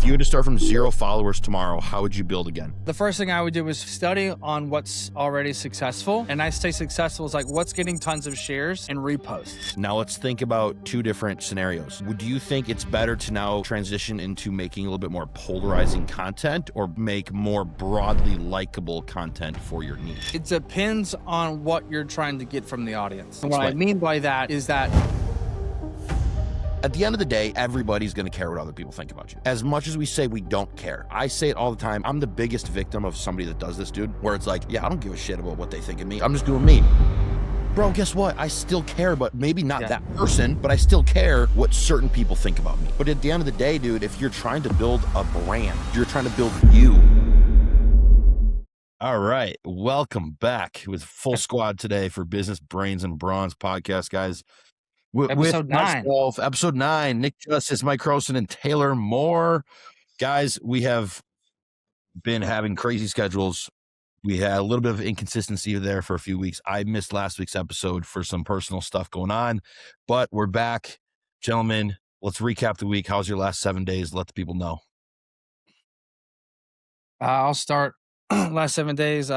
you were to start from 0 followers tomorrow, how would you build again? The first thing I would do is study on what's already successful. And I say successful is like what's getting tons of shares and reposts. Now let's think about two different scenarios. Do you think it's better to now transition into making a little bit more polarizing content or make more broadly likable content for your niche? It depends on what you're trying to get from the audience. And what I mean by that is that at the end of the day, everybody's going to care what other people think about you. As much as we say we don't care, I say it all the time. I'm the biggest victim of somebody that does this, dude, where it's like, yeah, I don't give a shit about what they think of me. I'm just doing me. Bro, guess what? I still care, but maybe not that person, but I still care what certain people think about me. But at the end of the day, dude, if you're trying to build a brand, you're trying to build you. All right. Welcome back with full squad today for Business Brains and Bronze podcast, guys. Episode 9. Episode 9, Nick Justice, Mike Croson, and Taylor Moore. Guys, we have been having crazy schedules. We had a little bit of inconsistency there for a few weeks. I missed last week's episode for some personal stuff going on, but we're back. Gentlemen, let's recap the week. How's your last 7 days? Let the people know. I'll start. Last 7 days.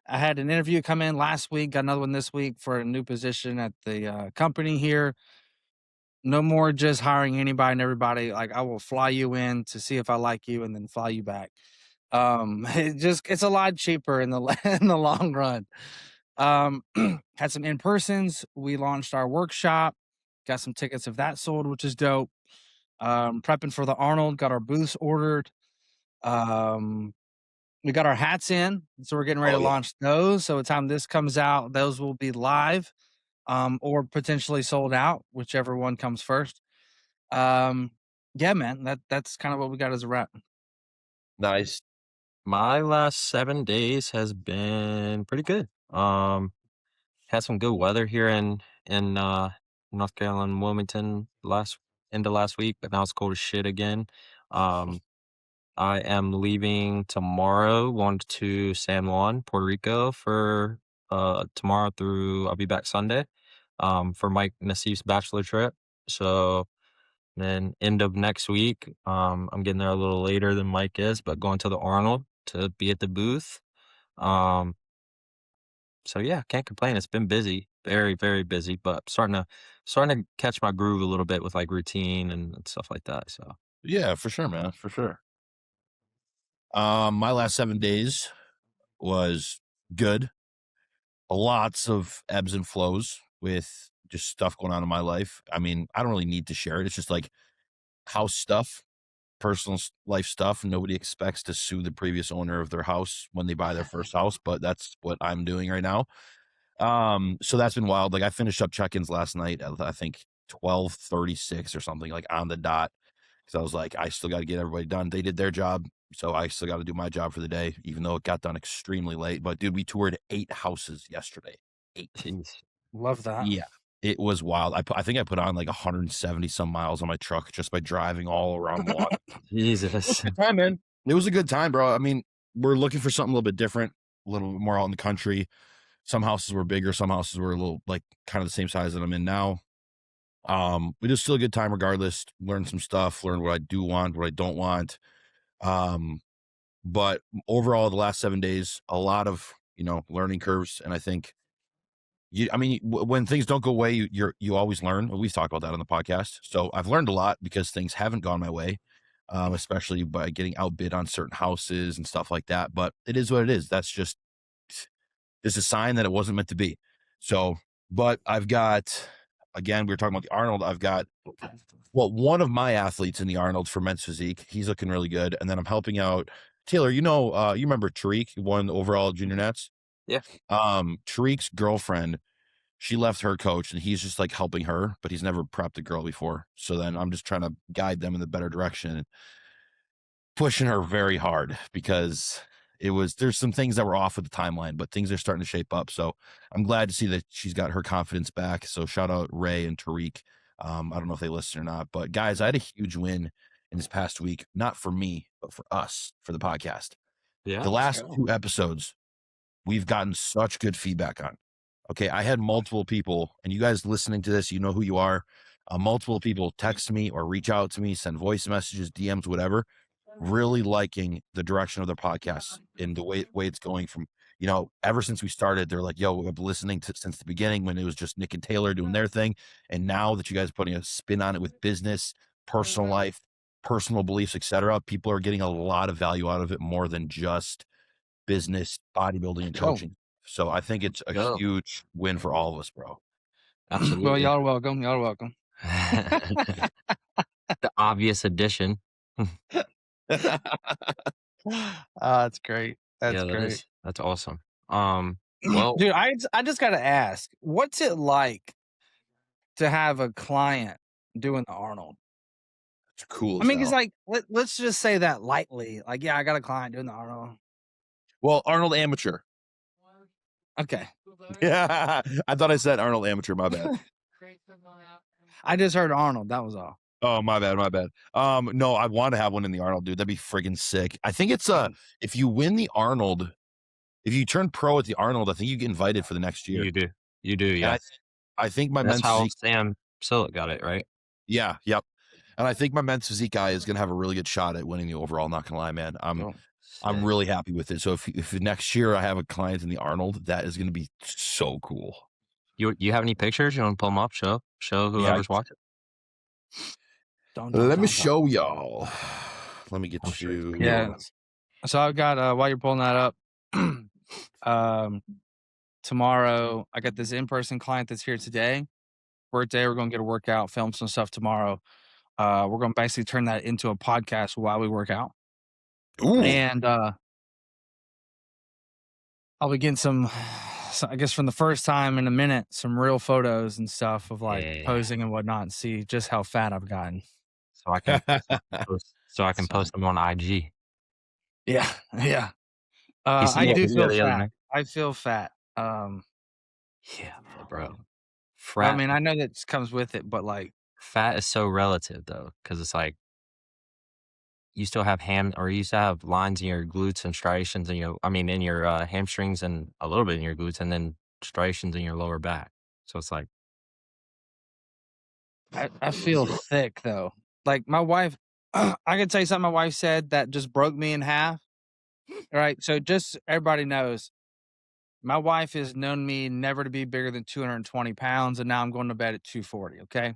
I had an interview come in last week, got another one this week for a new position at the company here. No more just hiring anybody and everybody. Like, I will fly you in to see if I like you and then fly you back. It's a lot cheaper in the in the long run. Had some in-persons. We launched our workshop, got some tickets of that sold, which is dope. Prepping for the Arnold, got our booths ordered. We got our hats in, so we're getting ready to launch those. So by the time this comes out, those will be live, or potentially sold out, whichever one comes first. Yeah, man, that's kind of what we got as a wrap. Nice. My last 7 days has been pretty good. Had some good weather here in North Carolina and Wilmington end of last week, but now it's cold as shit again. I am leaving tomorrow, going to San Juan, Puerto Rico for tomorrow through I'll be back Sunday for Mike Nassif's bachelor trip. So then end of next week, I'm getting there a little later than Mike is, but going to the Arnold to be at the booth. So yeah, can't complain. It's been busy, very, very busy, but starting to catch my groove a little bit with like routine and stuff like that. So yeah, for sure, man, for sure. My last 7 days was good. Lots of ebbs and flows with just stuff going on in my life. I mean, I don't really need to share it. It's just like house stuff, personal life stuff. Nobody expects to sue the previous owner of their house when they buy their first house, but that's what I'm doing right now. So that's been wild. Like, I finished up check-ins last night at, I think, 12:36 or something, like on the dot. Because I was like, I still got to get everybody done. They did their job, so I still got to do my job for the day, even though it got done extremely late. But dude, we toured 8 houses yesterday. 8. jeez. Love that. Yeah, it was wild. I think I put on like 170 some miles on my truck just by driving all around the lot. Jesus. Good time, man. It was a good time, bro. I mean, we're looking for something a little bit different, a little bit more out in the country. Some houses were bigger, some houses were a little like kind of the same size that I'm in now. It was still a good time regardless. Learned some stuff, learned what I do want, what I don't want. But overall, the last 7 days, a lot of, learning curves. And I think when things don't go away, you always learn. We've talked about that on the podcast. So I've learned a lot because things haven't gone my way, especially by getting outbid on certain houses and stuff like that. But it is what it is. That's just, it's a sign that it wasn't meant to be. So, but I've got, again, we were talking about the Arnold. I've got, one of my athletes in the Arnold for men's physique. He's looking really good. And then I'm helping out Taylor. You remember Tariq, who won the overall junior nets? Yeah. Tariq's girlfriend, she left her coach and he's just like helping her, but he's never prepped a girl before. So then I'm just trying to guide them in the better direction and pushing her very hard because there's some things that were off with the timeline, but things are starting to shape up. So I'm glad to see that she's got her confidence back. So shout out Ray and Tariq. I don't know if they listen or not, but guys, I had a huge win in this past week, not for me, but for us, for the podcast. Yeah. The last 2 episodes, we've gotten such good feedback on. Okay. I had multiple people, and you guys listening to this, you know who you are. Multiple people text me or reach out to me, send voice messages, DMs, whatever, really liking the direction of their podcast and the way it's going from, ever since we started, they're like, yo, I've been listening to since the beginning when it was just Nick and Taylor doing their thing. And now that you guys are putting a spin on it with business, personal life, personal beliefs, etc., people are getting a lot of value out of it more than just business, bodybuilding, and Go. coaching. So I think it's a Go. huge win for all of us, bro. Well, Absolutely. y'all are welcome. Y'all are welcome. The obvious addition. That's great. That's Yeah, great. that's awesome. Well, Dude, I just gotta ask, what's it like to have a client doing the Arnold? It's cool I as mean, cause hell. like let's just say that lightly. Like, yeah, I got a client doing the Arnold. Well, Arnold Amateur. Okay. Yeah, I thought I said Arnold Amateur. My bad. I just heard Arnold. That was all. Oh, my bad. My bad. No, I want to have one in the Arnold, dude. That'd be friggin' sick. I think it's if you win the Arnold, if you turn pro at the Arnold, I think you get invited for the next year. you do. You do, And yeah. I think my That's men's how physique. Sam Sillitt got it, right? Yeah, yep. And I think my men's physique guy is gonna have a really good shot at winning the overall. Not gonna lie, man. I'm Sick. really happy with it. So if next year I have a client in the Arnold, that is gonna be so cool. You have any pictures? You want to pull them up? Show whoever's watching. Let me show y'all. Let me get I'm sure you. Yeah. So I've got while you're pulling that up, tomorrow I got this in-person client that's here today. Birthday, we're gonna get a workout, film some stuff tomorrow. We're gonna basically turn that into a podcast while we work out. Ooh. And I'll be getting some, I guess from the first time in a minute, some real photos and stuff of like Yeah. posing and whatnot, and see just how fat I've gotten. So I can post them on IG. Yeah, yeah. You see I that do video feel the other fat. night? I feel fat. Yeah, bro. I mean, I know that just comes with it, but like, Fat is so relative though, because it's like you still have you used to have lines in your glutes and striations in your hamstrings and a little bit in your glutes and then striations in your lower back. So it's like I feel thick though. Like my wife, I can tell you something my wife said that just broke me in half. All right. So just everybody knows, my wife has known me never to be bigger than 220 pounds, and now I'm going to bed at 240. Okay.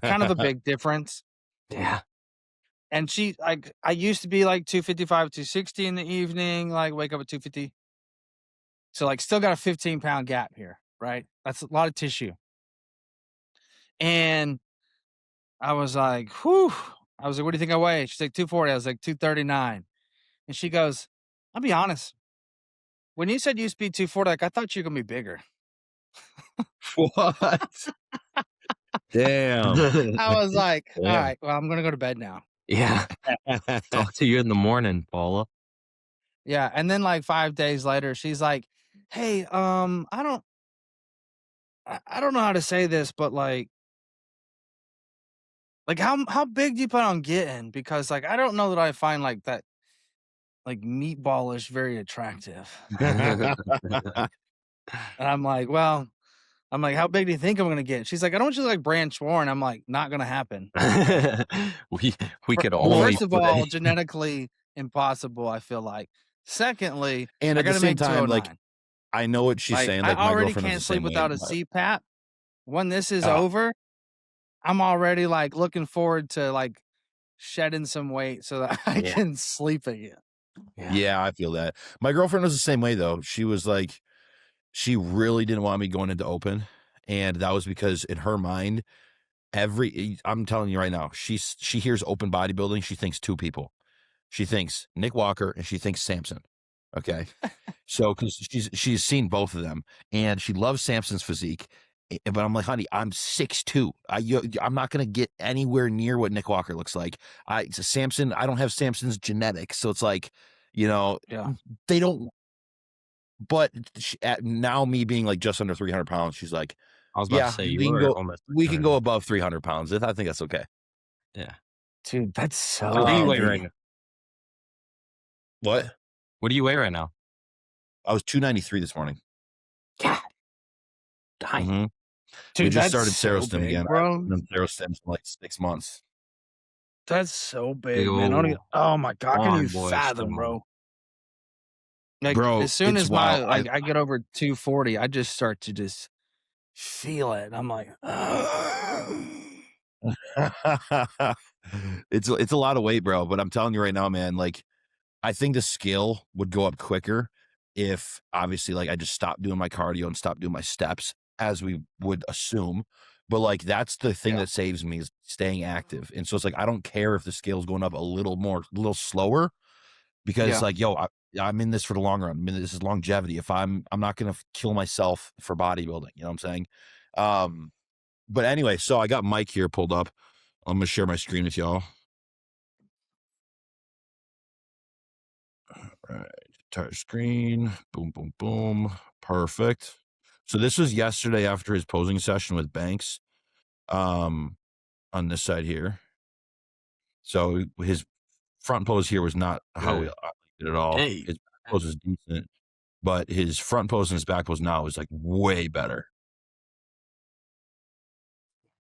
Kind of a big difference. yeah. And she, like, I used to be like 255, 260 in the evening, like wake up at 250. So, like, still got a 15-pound gap here. Right. That's a lot of tissue. And I was like, whew. I was like, what do you think I weigh? She's like, 240. I was like, 239. And she goes, I'll be honest. When you said you used to be 240, like, I thought you were going to be bigger. What? Damn. I was like, all Yeah. right, well, I'm going to go to bed now. Yeah. Talk to you in the morning, Paula. Yeah. And then like 5 days later, she's like, hey, I don't know how to say this, but like how big do you plan on getting? Because like, I don't know that I find like that, like meatballish very attractive. And I'm like, well, how big do you think I'm going to get? She's like, I don't want you to like Brand Warren. I'm like, not going to happen. we could only First of all, genetically impossible, I feel like. Secondly, and I at the got to same make time, like 209. I know what she's saying. I Like my already girlfriend is can't the sleep same way. without a but- CPAP. When this is over, I'm already like looking forward to like shedding some weight so that I can sleep again. Yeah, I feel that. My girlfriend was the same way though. She was like, she really didn't want me going into open, and that was because in her mind, I'm telling you right now, she hears open bodybuilding, she thinks two people. She thinks Nick Walker and she thinks Samson. Okay. So, because she's seen both of them and she loves Samson's physique. But I'm like, honey, I'm 6'2". I'm not going to get anywhere near what Nick Walker looks like. Samson, I don't have Samson's genetics. So it's like, they don't. But now me being like just under 300 pounds, she's like, I was about to say, we can go above 300 pounds. I think that's okay. Yeah. Dude, that's so What do you weigh right now? What? What do you weigh right now? I was 293 this morning. God. Dying. We Dude, just that's started so Serostim big, again. I bro. haven't done Serostim in like 6 months. That's so Big big, man. I don't even, old oh my god, I couldn't arm even boy fathom, steam. bro. Like Bro, as soon it's as my wild. like I get over 240, I just start to just feel it. I'm like, It's a lot of weight, bro, but I'm telling you right now, man, like I think the scale would go up quicker if obviously like I just stopped doing my cardio and stopped doing my steps as we would assume. But like that's the thing yeah, that saves me is staying active. And so it's like I don't care if the scale's going up a little slower because yeah. like I'm in this for the long run. I mean, this is longevity. If I'm not gonna kill myself for bodybuilding, you know what I'm saying? But anyway, so I got Mike here pulled up. I'm gonna share my screen with y'all. All right, entire screen. Boom, boom, boom. Perfect. So this was yesterday after his posing session with Banks. Um, on this side here. So his front pose here was not how we Good. liked it at all. Hey. His back pose was decent, but his front pose and his back pose now is like way better.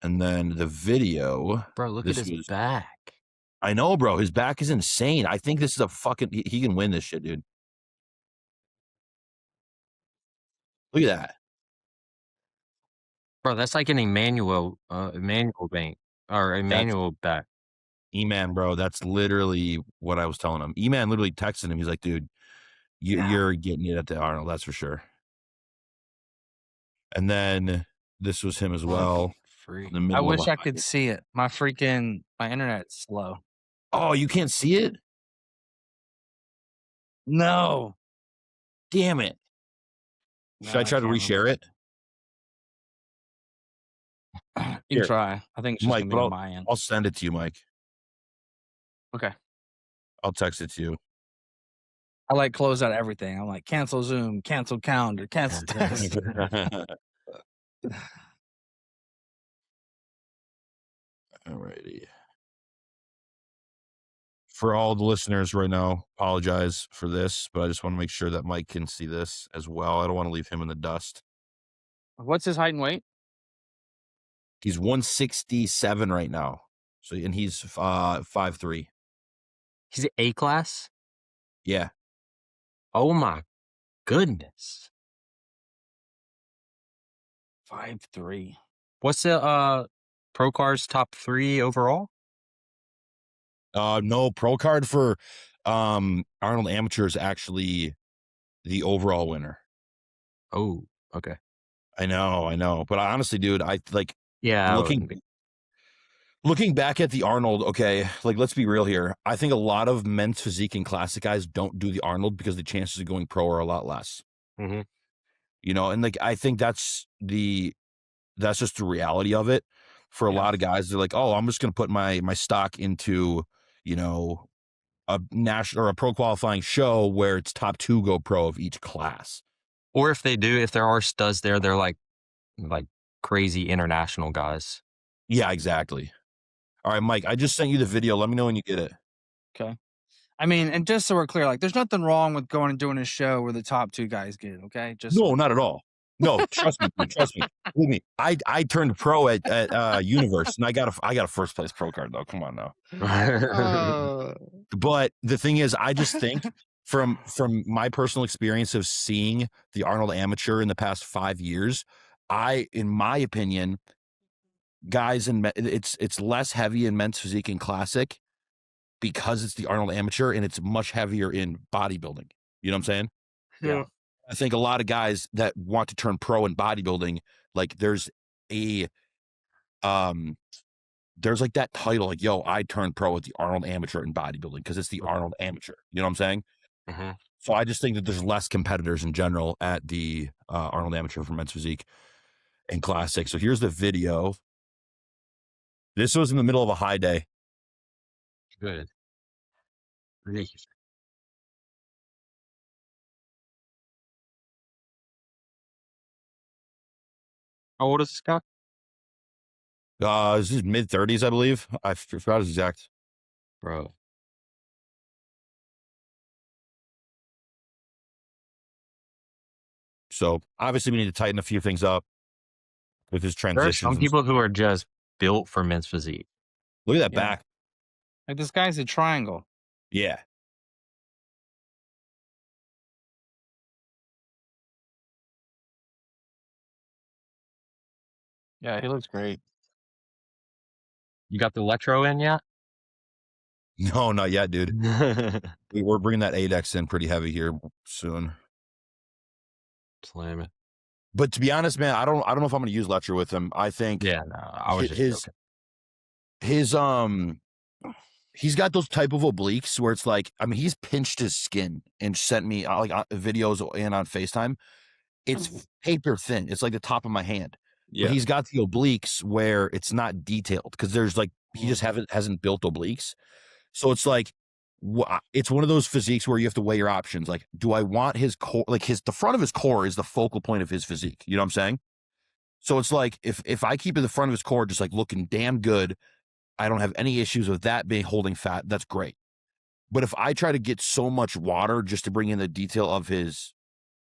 And then the video, Bro, look at this his was, back. I know, bro. His back is insane. I think this is a fucking, he can win this shit, dude. Look at that. Bro, that's like an Emmanuel bank or That's Emmanuel back. E-Man, bro. That's literally what I was telling him. E-Man literally texted him. He's like, dude, Yeah. you're getting it at the Arnold. That's for sure. And then this was him as well Fucking in the free. I middle of a wish I high. could see it. My internet's slow. Oh, you can't see it? No, Damn it. Should no, I I try to can't reshare it? You can Here, try. I think it's just Mike, gonna be but on I'll, my end. I'll send it to you, Mike. Okay. I'll text it to you. I like close out everything. I'm like cancel Zoom, cancel calendar, cancel text. Alrighty. For all the listeners right now, apologize for this, but I just want to make sure that Mike can see this as well. I don't want to leave him in the dust. What's his height and weight? He's 167 right now. So and he's 5'3". He's A class? Yeah. Oh my goodness. 5'3". What's the Pro Cars top 3 overall? No, pro card for Arnold Amateur is actually the overall winner. Oh, okay. I know. But honestly, dude, I like Yeah, I wouldn't be. looking back at the Arnold, okay, like let's be real here. I think a lot of men's physique and classic guys don't do the Arnold because the chances of going pro are a lot less. Mm-hmm. You know, and like I think that's just the reality of it. For a Yeah. lot of guys, they're like, oh, I'm just gonna put my stock into, you know, a national or a pro qualifying show where it's top 2 go pro of each class. Or if they do, if there are studs there, they're like crazy international guys. Yeah, exactly. All right, Mike, I just sent you the video. Let me know when you get it. Okay. I mean, and just so we're clear, like there's nothing wrong with going and doing a show where the top 2 guys get it, okay? Just so No, not at all. No, trust me, dude, trust me. Believe me. I turned pro at Universe and I got a first place pro card though. Come on now. But the thing is, I just think from my personal experience of seeing the Arnold Amateur in the past 5 years, in my opinion, guys it's less heavy in men's physique and classic because it's the Arnold Amateur and it's much heavier in bodybuilding. You know what I'm saying? yeah. I think a lot of guys that want to turn pro in bodybuilding, like a um there's like that title, like, yo, I turned pro at the Arnold Amateur in bodybuilding because it's the Arnold Amateur. You know what I'm saying? Mm-hmm. So I just think that there's less competitors in general at the Arnold Amateur for men's physique and classic. So here's the video. This was in the middle of a high day. Good. Relief. How old is this guy? This is mid 30s, I believe. I forgot his exact. Bro. So obviously we need to tighten a few things up. with his There are transitions some and people stuff. who are just built for men's physique. Look at that Yeah. back. Like this guy's a triangle. Yeah. Yeah, he looks great. You got the electro in yet? No, not yet, dude. We're bringing that ADEX in pretty heavy here soon. Slam it. But to be honest, man, I don't know if I'm gonna use Letcher with him. I think Yeah, no, I was just joking. his he's got those type of obliques where it's like, I mean, he's pinched his skin and sent me videos and on FaceTime. It's paper thin. It's like the top of my hand. But Yeah. he's got the obliques where it's not detailed because there's like he just hasn't built obliques. So it's like it's one of those physiques where you have to weigh your options. Like, do I want his core? Like the front of his core is the focal point of his physique. You know what I'm saying? So it's like if I keep in the front of his core just like looking damn good, I don't have any issues with that being holding fat. That's great. But if I try to get so much water just to bring in the detail of his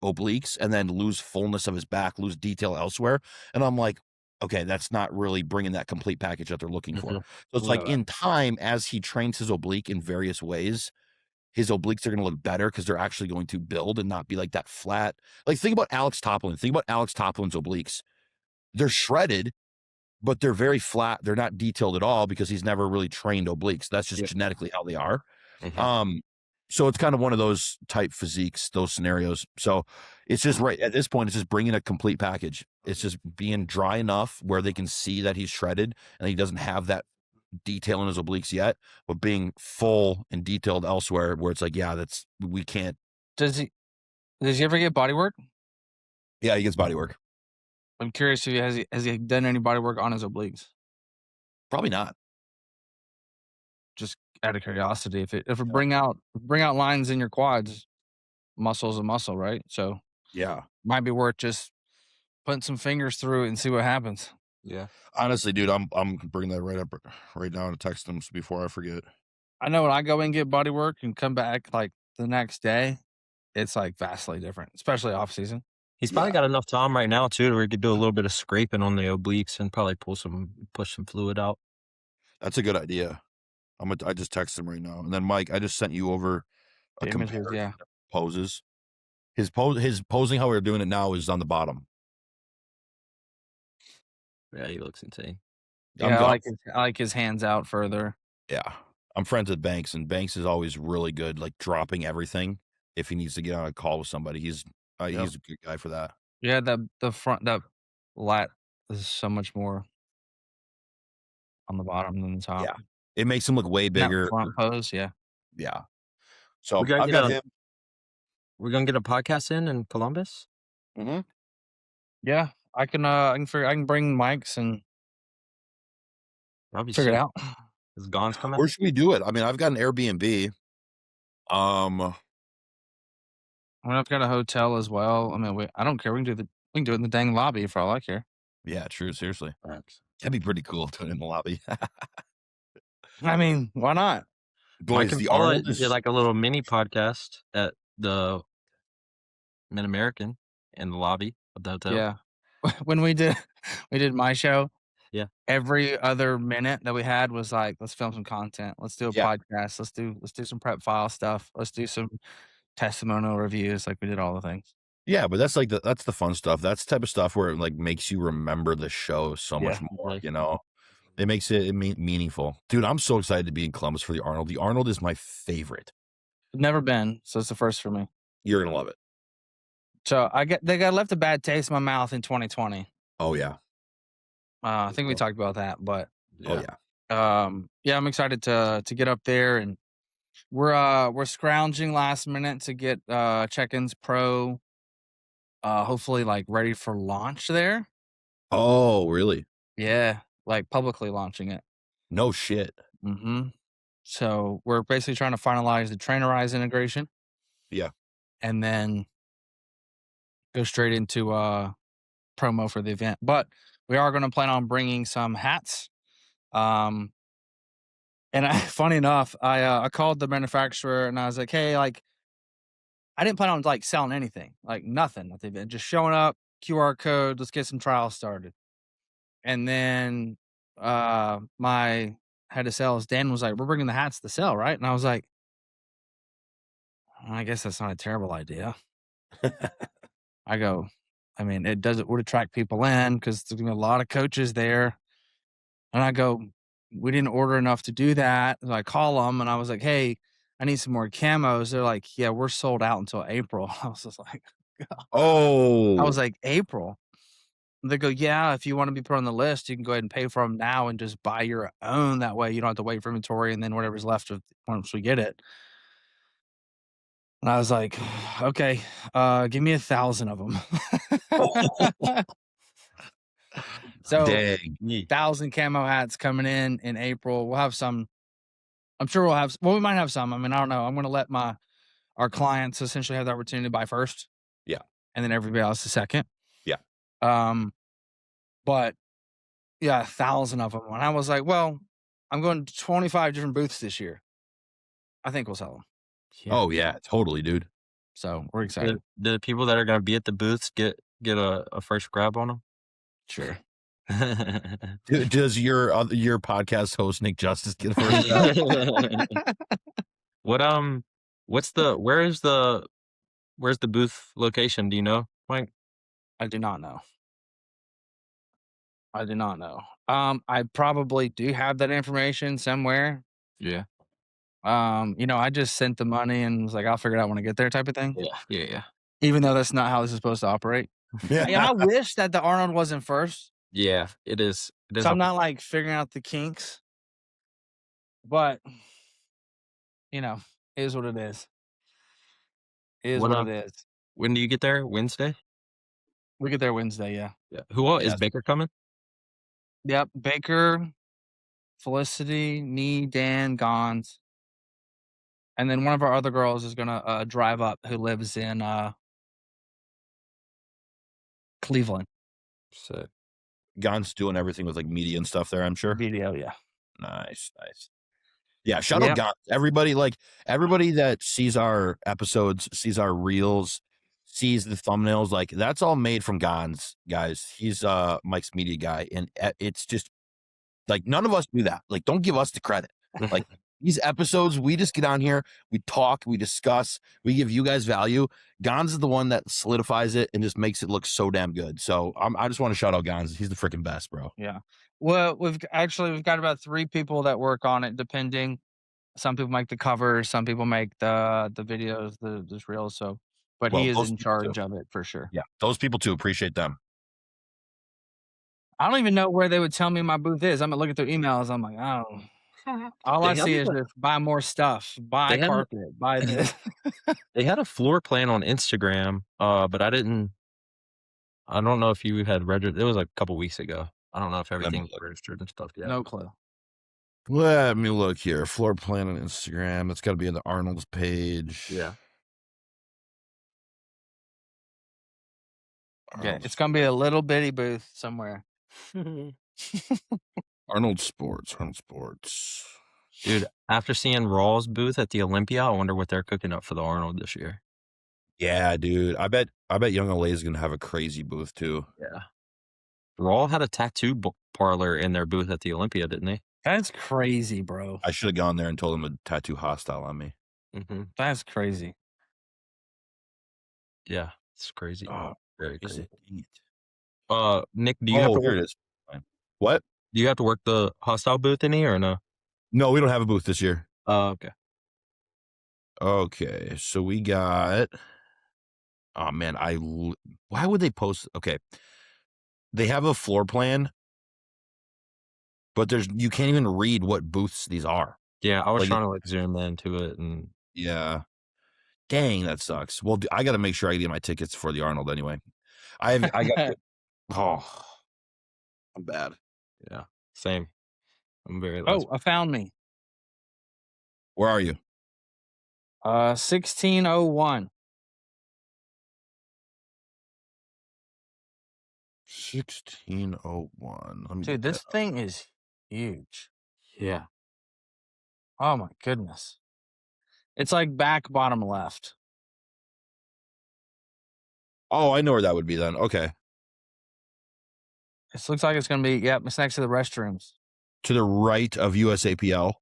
obliques and then lose fullness of his back, lose detail elsewhere, and I'm like, okay, that's not really bringing that complete package that they're looking for. Mhm. So it's like Yeah. in time, as he trains his oblique in various ways, his obliques are going to look better because they're actually going to build and not be like that flat. Like think about Alex Toplin. Think about Alex Toplin's obliques. They're shredded, but they're very flat. They're not detailed at all because he's never really trained obliques. That's just Yep. genetically how they are. Mhm. Um, so it's kind of one of those type physiques, those scenarios. So it's just right at this point, it's just bringing a complete package. It's just being dry enough where they can see that he's shredded and he doesn't have that detail in his obliques yet, but being full and detailed elsewhere where it's like, yeah, we can't. Does he ever get body work? Yeah, he gets body work. I'm curious if he has done any body work on his obliques? Probably not. Just out of curiosity. If it bring out lines in your quads, muscle's a muscle, right? So Yeah. might be worth just putting some fingers through it and see what happens. Yeah. Honestly, dude, I'm bringing that right up right now to text him before I forget. I know when I go and get body work and come back like the next day, it's like vastly different, especially off season. He's Yeah, probably got enough time right now too, where he could do a little bit of scraping on the obliques and probably push some fluid out. that's a good idea. I just texted him right now. And then Mike, I just sent you over a The images, comparison yeah. of poses. His posing how we're doing it now is on the bottom. Yeah, he looks insane. Yeah, I'm I like his hands out further. yeah. I'm friends with Banks, and Banks is always really good, like dropping everything if he needs to get on a call with somebody. He's Yep. a good guy for that. Yeah, the front that lat is so much more on the bottom than the top. Yeah. It makes him look way That bigger. front pose, yeah. Yeah. We're So gonna I've get got a him. we're gonna get a podcast in Columbus. Mhm. Yeah, I can bring mics and That'll be figure it sick. out. Is Gon's coming? Where should we do it? I mean, I've got an Airbnb. I mean, I've got a hotel as well. I mean, I don't care. We can do it in the dang lobby for all I care. Yeah, true. Seriously. Thanks. That'd be pretty cool doing it in the lobby. I mean, why not? Mike Boys, and the Paula Arnold did is like a little mini podcast at the Mid American in the lobby of the hotel. Yeah. When we did my show, Yeah. every other minute that we had was like, let's film some content. Let's do a yeah. podcast. Let's do some prep file stuff. Let's do some testimonial reviews. Like we did all the things. Yeah, but that's the fun stuff. That's the type of stuff where it like makes you remember the show so much Yeah. more, Like, you know? It makes it meaningful. Dude, I'm so excited to be in Columbus for the Arnold. The Arnold is my favorite. Never been, so it's the first for me. You're gonna love it. So they got left a bad taste in my mouth in 2020. Oh yeah. I think we talked about that, but Oh yeah. yeah, I'm excited to get up there, and we're scrounging last minute to get Check-ins Pro hopefully like ready for launch there. Oh, really? Yeah, like publicly launching it. No shit. Mhm. So, we're basically trying to finalize the Trainerize integration Yeah. and then go straight into promo for the event. But we are gonna plan on bringing some hats. Um and I funny enough, I called the manufacturer and I was like, "Hey, like I didn't plan on like selling anything, like nothing at the event, just showing up, QR code, let's get some trials started." And then my head of sales, Dan, was like, "We're bringing the hats to sell, right?" And I was like, "I guess that's not a terrible idea." I go, "I mean, it would attract people in because there's gonna be a lot of coaches there." And I go, "We didn't order enough to do that." And I call them and I was like, "Hey, I need some more camos." They're like, "Yeah, we're sold out until April." I was just like, I was Oh, like, "April?" They go, "Yeah, if you wanna be put on the list, you can go ahead and pay for them now and just buy your own. That way you don't have to wait for inventory and then whatever's left of once we get it." And I was like, "Okay, give me 1,000 of them." So, dang. 1,000 camo hats coming in April. We'll have some. I'm sure we'll have well, we might have some. I mean, I don't know. I'm gonna let our clients essentially have the opportunity to buy first Yeah. and then everybody else the second. Yeah. Um, but yeah, 1,000 of them. And I was like, "Well, I'm going to 25 different booths this year. I think we'll sell them." Yeah. Oh, yeah, totally, dude. So, we're The excited. the people that are gonna be at the booths get a first grab on Sure. them? Does your podcast host, Nick Justice, get a first grab? What, what's the where's the booth location? Do you know, Mike? I do not know. I do not know. I probably do have that information somewhere. Yeah. I just sent the money and was like, "I'll figure it out when I get there," type of thing, Yeah, yeah, yeah. even though that's not how this is supposed to operate. Yeah. I wish that the Arnold wasn't first, Yeah, it is so I'm up. not, like, figuring out the kinks, but, you know, is what it is. Is What, what it is. when do you get there? Wednesday? We get there Wednesday, yeah. Yeah. Who all is Yes. Baker coming? Yep, Baker, Felicity, me, Dan, Gons, and then one of our other girls is gonna, drive up who lives in, Cleveland. Sick. Gon's doing everything with, like, media and stuff there, I'm sure. BDO, yeah. Nice, nice. Yeah, shout out Yep. Gon. Everybody that sees our episodes, sees our reels, sees the thumbnails, like, that's all made from Gon's, guys. He's, Mike's media guy, and, it's just like, none of us do that. Like, don't give us the credit. Like, these episodes, we just get on here, we talk, we discuss, we give you guys value. Gons is the one that solidifies it and just makes it look so damn good. So I just want to shout out Gons. He's the freaking best, bro. Yeah. Well, we've got about 3 people that work on it depending. Some people make the covers, some people make the videos, the reels, so but he Well, is those in people too. charge of it for sure. Yeah, those people too. Appreciate them. I don't even know where they would tell me my booth is. I'm looking through emails, I'm like, "Oh." All I They had see is a just buy more stuff, buy they had carpet, buy this. they had a floor plan on Instagram, but I don't know if you had registered. It was like a couple weeks ago. I don't know if Let me everything's look. registered and stuff yet. No clue. Let me look here. Floor plan on Instagram. It's got to be on the Arnold's page. Yeah. Yeah, it's Arnold's, gonna be a little bitty booth somewhere. Arnold Sports. Arnold Sports. Dude, after seeing Raw's booth at the Olympia, I wonder what they're cooking up for the Arnold this year. Yeah, dude. I bet Young LA is gonna have a crazy booth too. Yeah. Raw had a tattoo parlor in their booth at the Olympia, didn't they? That's crazy, bro. I should have gone there and told them to tattoo hostile on me. Mhm. That's crazy. Yeah, it's crazy. Oh, where Very is crazy. it? Dang it. Nick, Oh, here it is. Fine. What? do you have to work the hostile booth any or no? No, we don't have a booth this year. Oh, okay. Okay, so we got. Oh man, why would they post? Okay, they have a floor plan, but you can't even read what booths these are. Yeah, I was Like, trying to like zoom into it and yeah, dang, that sucks. Well, I got to make sure I get my tickets for the Arnold anyway. I got. Oh, I'm bad. yeah, same. I'm very last. Oh, I found me. Where are you? 1601. 1601. Let me Dude, get that this up. thing is huge. Yeah. Oh my goodness. It's like back bottom left. Oh, I know where that would be then. Okay. It looks like it's gonna be, yep, it's next to the restrooms. To the right of USAPL.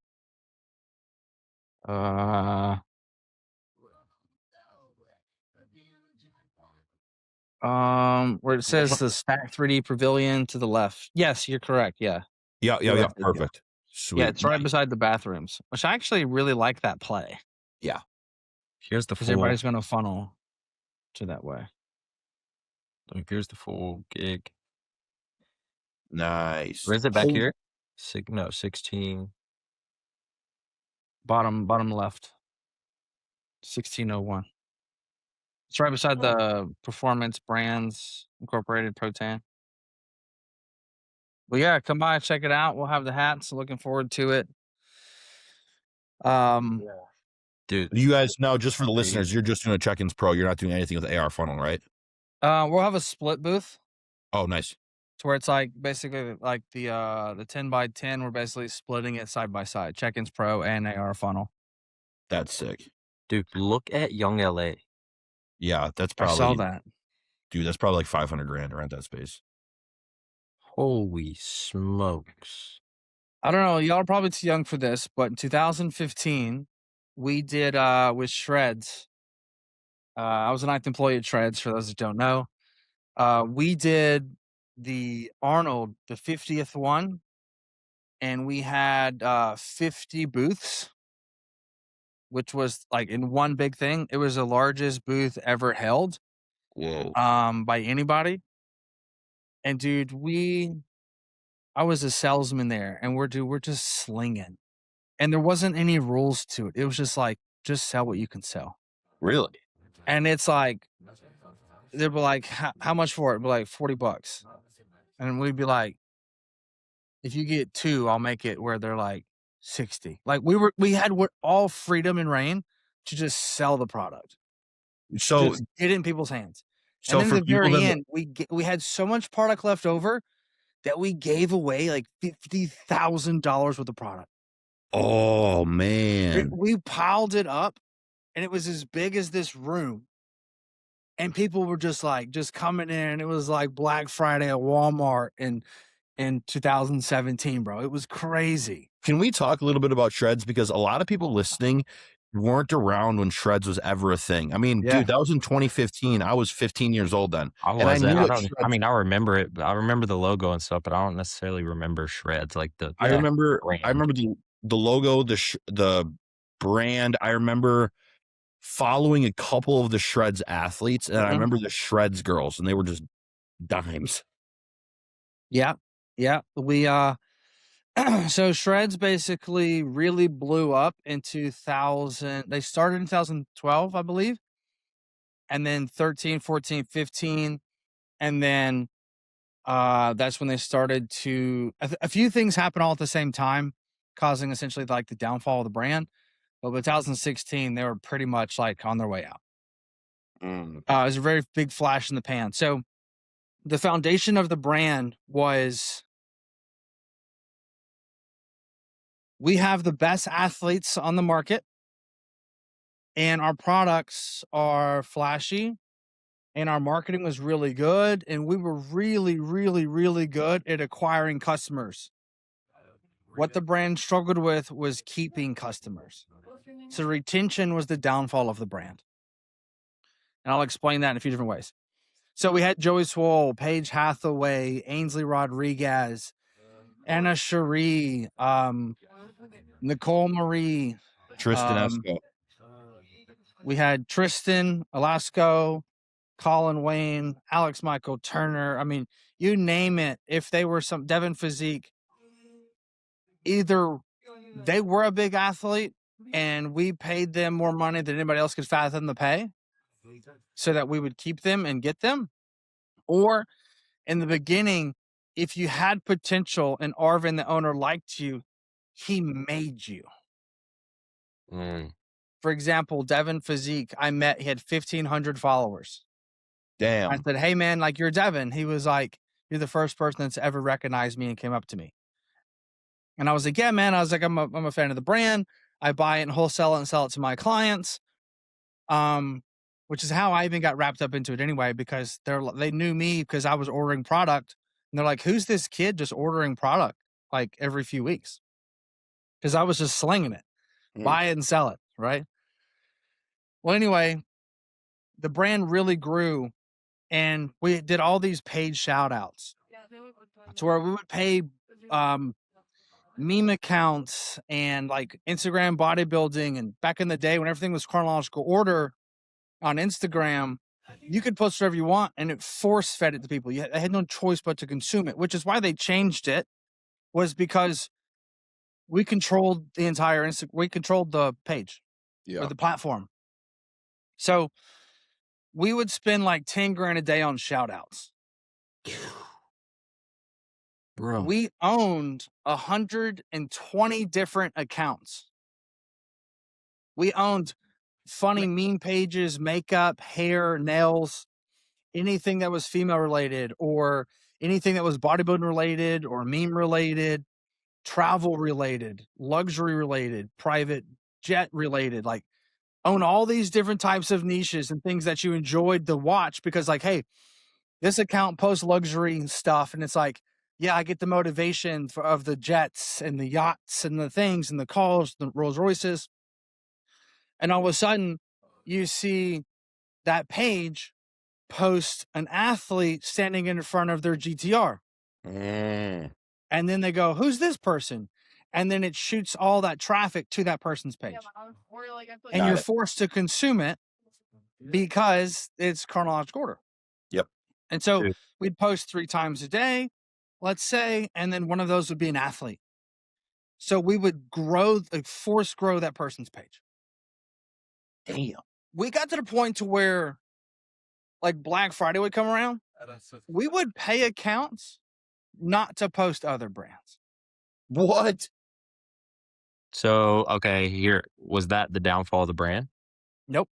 Uh, where it says the Stack 3D Pavilion to the left. Yes, you're correct. Yeah. Yeah, yeah, yeah. USAPL. Perfect. Yeah, Sweet. it's right beside the bathrooms, which I actually really like that play Yeah. Here's the because full. everybody's gonna funnel to that way. Like, here's the full gig. Nice. Where is it back here? 16. Bottom left. 1601. It's right beside the Performance Brands Incorporated Protan. But yeah, come by and check it out. We'll have the hats. Looking forward to it. Yeah. Dude, You guys know, just for the There you listeners, you're just doing a check-ins pro. You're not doing anything with AR funnel, right? We'll have a split booth Oh, nice. to where it's like basically like the 10 by 10. We're basically splitting it side by side. Check-ins pro and AR funnel. That's sick. dude, look at Young LA. Yeah, that's I saw probably, that. dude, that's probably like 500 grand to rent that space. Holy smokes. I don't know. Y'all are probably too young for this, but in 2015, we did with Shreds. I was a ninth employee at Shreds, for those that don't know. We did the Arnold, the 50th one, and we had 50 booths, which was like in one big thing. It was the largest booth ever held Whoa. by anybody. And dude, I was a salesman there, and we're just slinging. And there wasn't any rules to it. It was just like, just sell what you can sell. Really? And it's like, they'd be like, how much for it? It'd be like $40. And we'd be like, if you get two, I'll make it where they're like 60. Like we had all freedom and reign to just sell the product. So, Just get it in people's hands. And so then for at the people very that, end, we had so much product left over that we gave away like $50,000 worth of product. oh man, We piled it up, and it was as big as this room. And people were just coming in. It was like Black Friday at Walmart in 2017, bro. It was crazy. can we talk a little bit about Shreds? Because a lot of people listening weren't around when Shreds was ever a thing. I mean, Yeah. dude, that was in 2015. I was 15 years old then. I And I wasn't. knew I what don't. I Shreds, mean, I remember it. I remember the logo and stuff, but I don't necessarily remember Shreds, like the I remember brand. the logo, the brand. I remember following a couple of the Shreds athletes, and I remember the Shreds girls, and they were just dimes. Yeah. Yeah. We so Shreds basically really blew up in 2000. They started in 2012, I believe. And then 13, 14, 15. And then that's when they started to a few things happen all at the same time, causing essentially like the downfall of the brand. But by 2016, they were pretty much like on their way out. It was a very big flash in the pan. So the foundation of the brand was, we have the best athletes on the market, and our products are flashy, and our marketing was really good, and we were really, really, really good at acquiring customers. What the brand struggled with was keeping customers. So retention was the downfall of the brand. And I'll explain that in a few different ways. So we had Joey Swoll, Paige Hathaway, Ainsley Rodriguez, Anna Cherie, Nicole Marie. Tristan Esco. We had Tristan Alasco, Colin Wayne, Alex Michael Turner. I mean, you name it. If they were some Devin Physique, either they were a big athlete and we paid them more money than anybody else could fathom to pay so that we would keep them and get them. Or in the beginning, if you had potential and Arvin, the owner, liked you, he made you. For example, Devin Physique, I met, he had 1,500 followers. Damn. I said, hey, man, like, you're Devin. He was like, you're the first person that's ever recognized me and came up to me. And I was like, yeah, man. I was like, I'm a fan of the brand. I buy it and wholesale it and sell it to my clients. Which is how I even got wrapped up into it anyway, because they knew me because I was ordering product And they're like, "Who's this kid just ordering product like every few weeks?" Because I was just slinging it, Mm. buy it and sell it, right? Well, anyway, the brand really grew, and we did all these paid shout outs to where we would pay um, meme accounts and like Instagram bodybuilding. And back in the day when everything was chronological order on Instagram, you could post whatever you want and it force fed it to people. They had no choice but to consume it, which is why they changed it, was because we controlled the entire we controlled the page or the platform. So we would spend like 10 grand a day on shout outs. Bro. We owned 120 different accounts. We owned funny meme pages, makeup, hair, nails, anything that was female related or anything that was bodybuilding related or meme related, travel related, luxury related, private jet related, like own all these different types of niches and things that you enjoyed to watch because like, hey, this account posts luxury stuff and it's like, yeah, I get the motivation of the jets and the yachts and the things and the cars, the Rolls Royces. And all of a sudden you see that page post an athlete standing in front of their GTR. Mm. And then they go, who's this person? And then it shoots all that traffic to that person's page. And you're forced to consume it because it's chronological order. Yep. And so we'd post 3 times a day, let's say, and then one of those would be an athlete. So we would grow, force grow that person's page. Damn. We got to the point to where like Black Friday would come around. We would pay accounts not to post other brands. What? So, okay, here was that the downfall of the brand? Nope.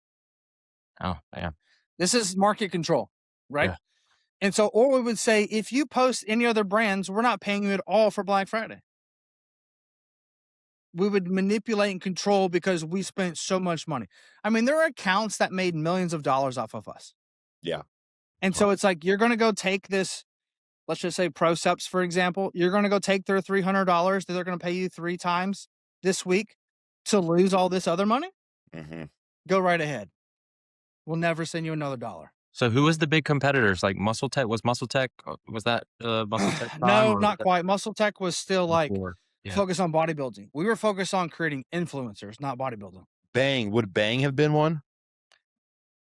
Oh, yeah. This is market control, right? Yeah. And so, or we would say, if you post any other brands, we're not paying you at all for Black Friday. We would manipulate and control because we spent so much money. I mean, there are accounts that made millions of dollars off of us. Yeah. And so it's like, you're going to go take this, let's just say ProSups, for example, you're going to go take their $300 that they're going to pay you 3 times this week to lose all this other money? Mm-hmm. Go right ahead. We'll never send you another dollar. So who was the big competitors? Like Muscle Tech? Was Muscle Tech? Was that Muscle Tech? No, not quite. Muscle Tech was still like Yeah. focused on bodybuilding. We were focused on creating influencers, not bodybuilding. Bang. Would Bang have been one?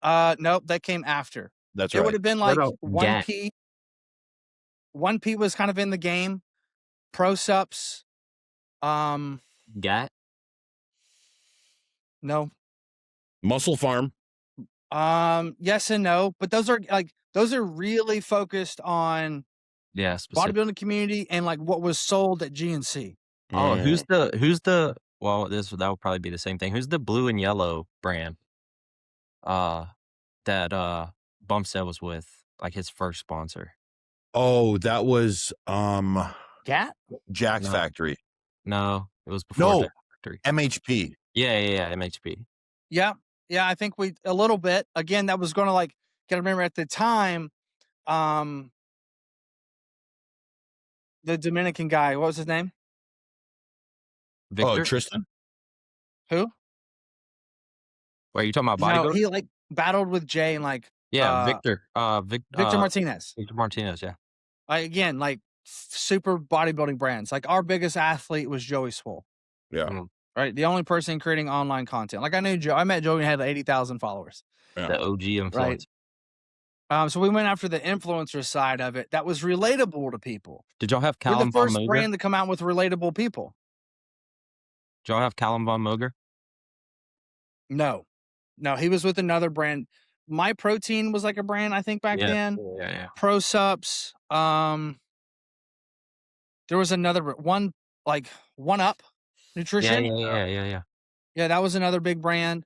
Nope, that came after. That's It right. would have been like about 1P. 1P was kind of in the game. ProSups. GAT? No. Muscle Farm. Yes and no, but those are really focused on Yeah, specific. bodybuilding community and like what was sold at GNC. Oh, who's the well, that would probably be the same thing. Who's the blue and yellow brand? That Bumstead was with, like his first sponsor. Oh, that was GAT? Jack's No. Factory. No, it was before No, Factory. MHP. Yeah, MHP. Yeah. Yeah, I think we a little bit. Again, that was gonna like gotta remember at the time, the Dominican guy, what was his name? Victor? Oh, Tristan? Who? Wait, you talking about No, bodybuilder? he like battled with Jay and like Yeah, Victor. Victor Martinez. Victor Martinez, yeah. Again, like super bodybuilding brands. Like our biggest athlete was Joey Swole. Yeah. Mm. Right. The only person creating online content. Like I knew Joe. I met Joey and had like 80,000 followers. Yeah. The OG influence. Right. So we went after the influencer side of it that was relatable to people. Did y'all have We're Callum the Von first Moger? brand to come out with relatable people. Did y'all have Callum Von Moger? No, he was with another brand. My Protein was like a brand, I think, back then. Yeah. ProSups. There was another one, like One Up Nutrition. Yeah. Yeah, that was another big brand.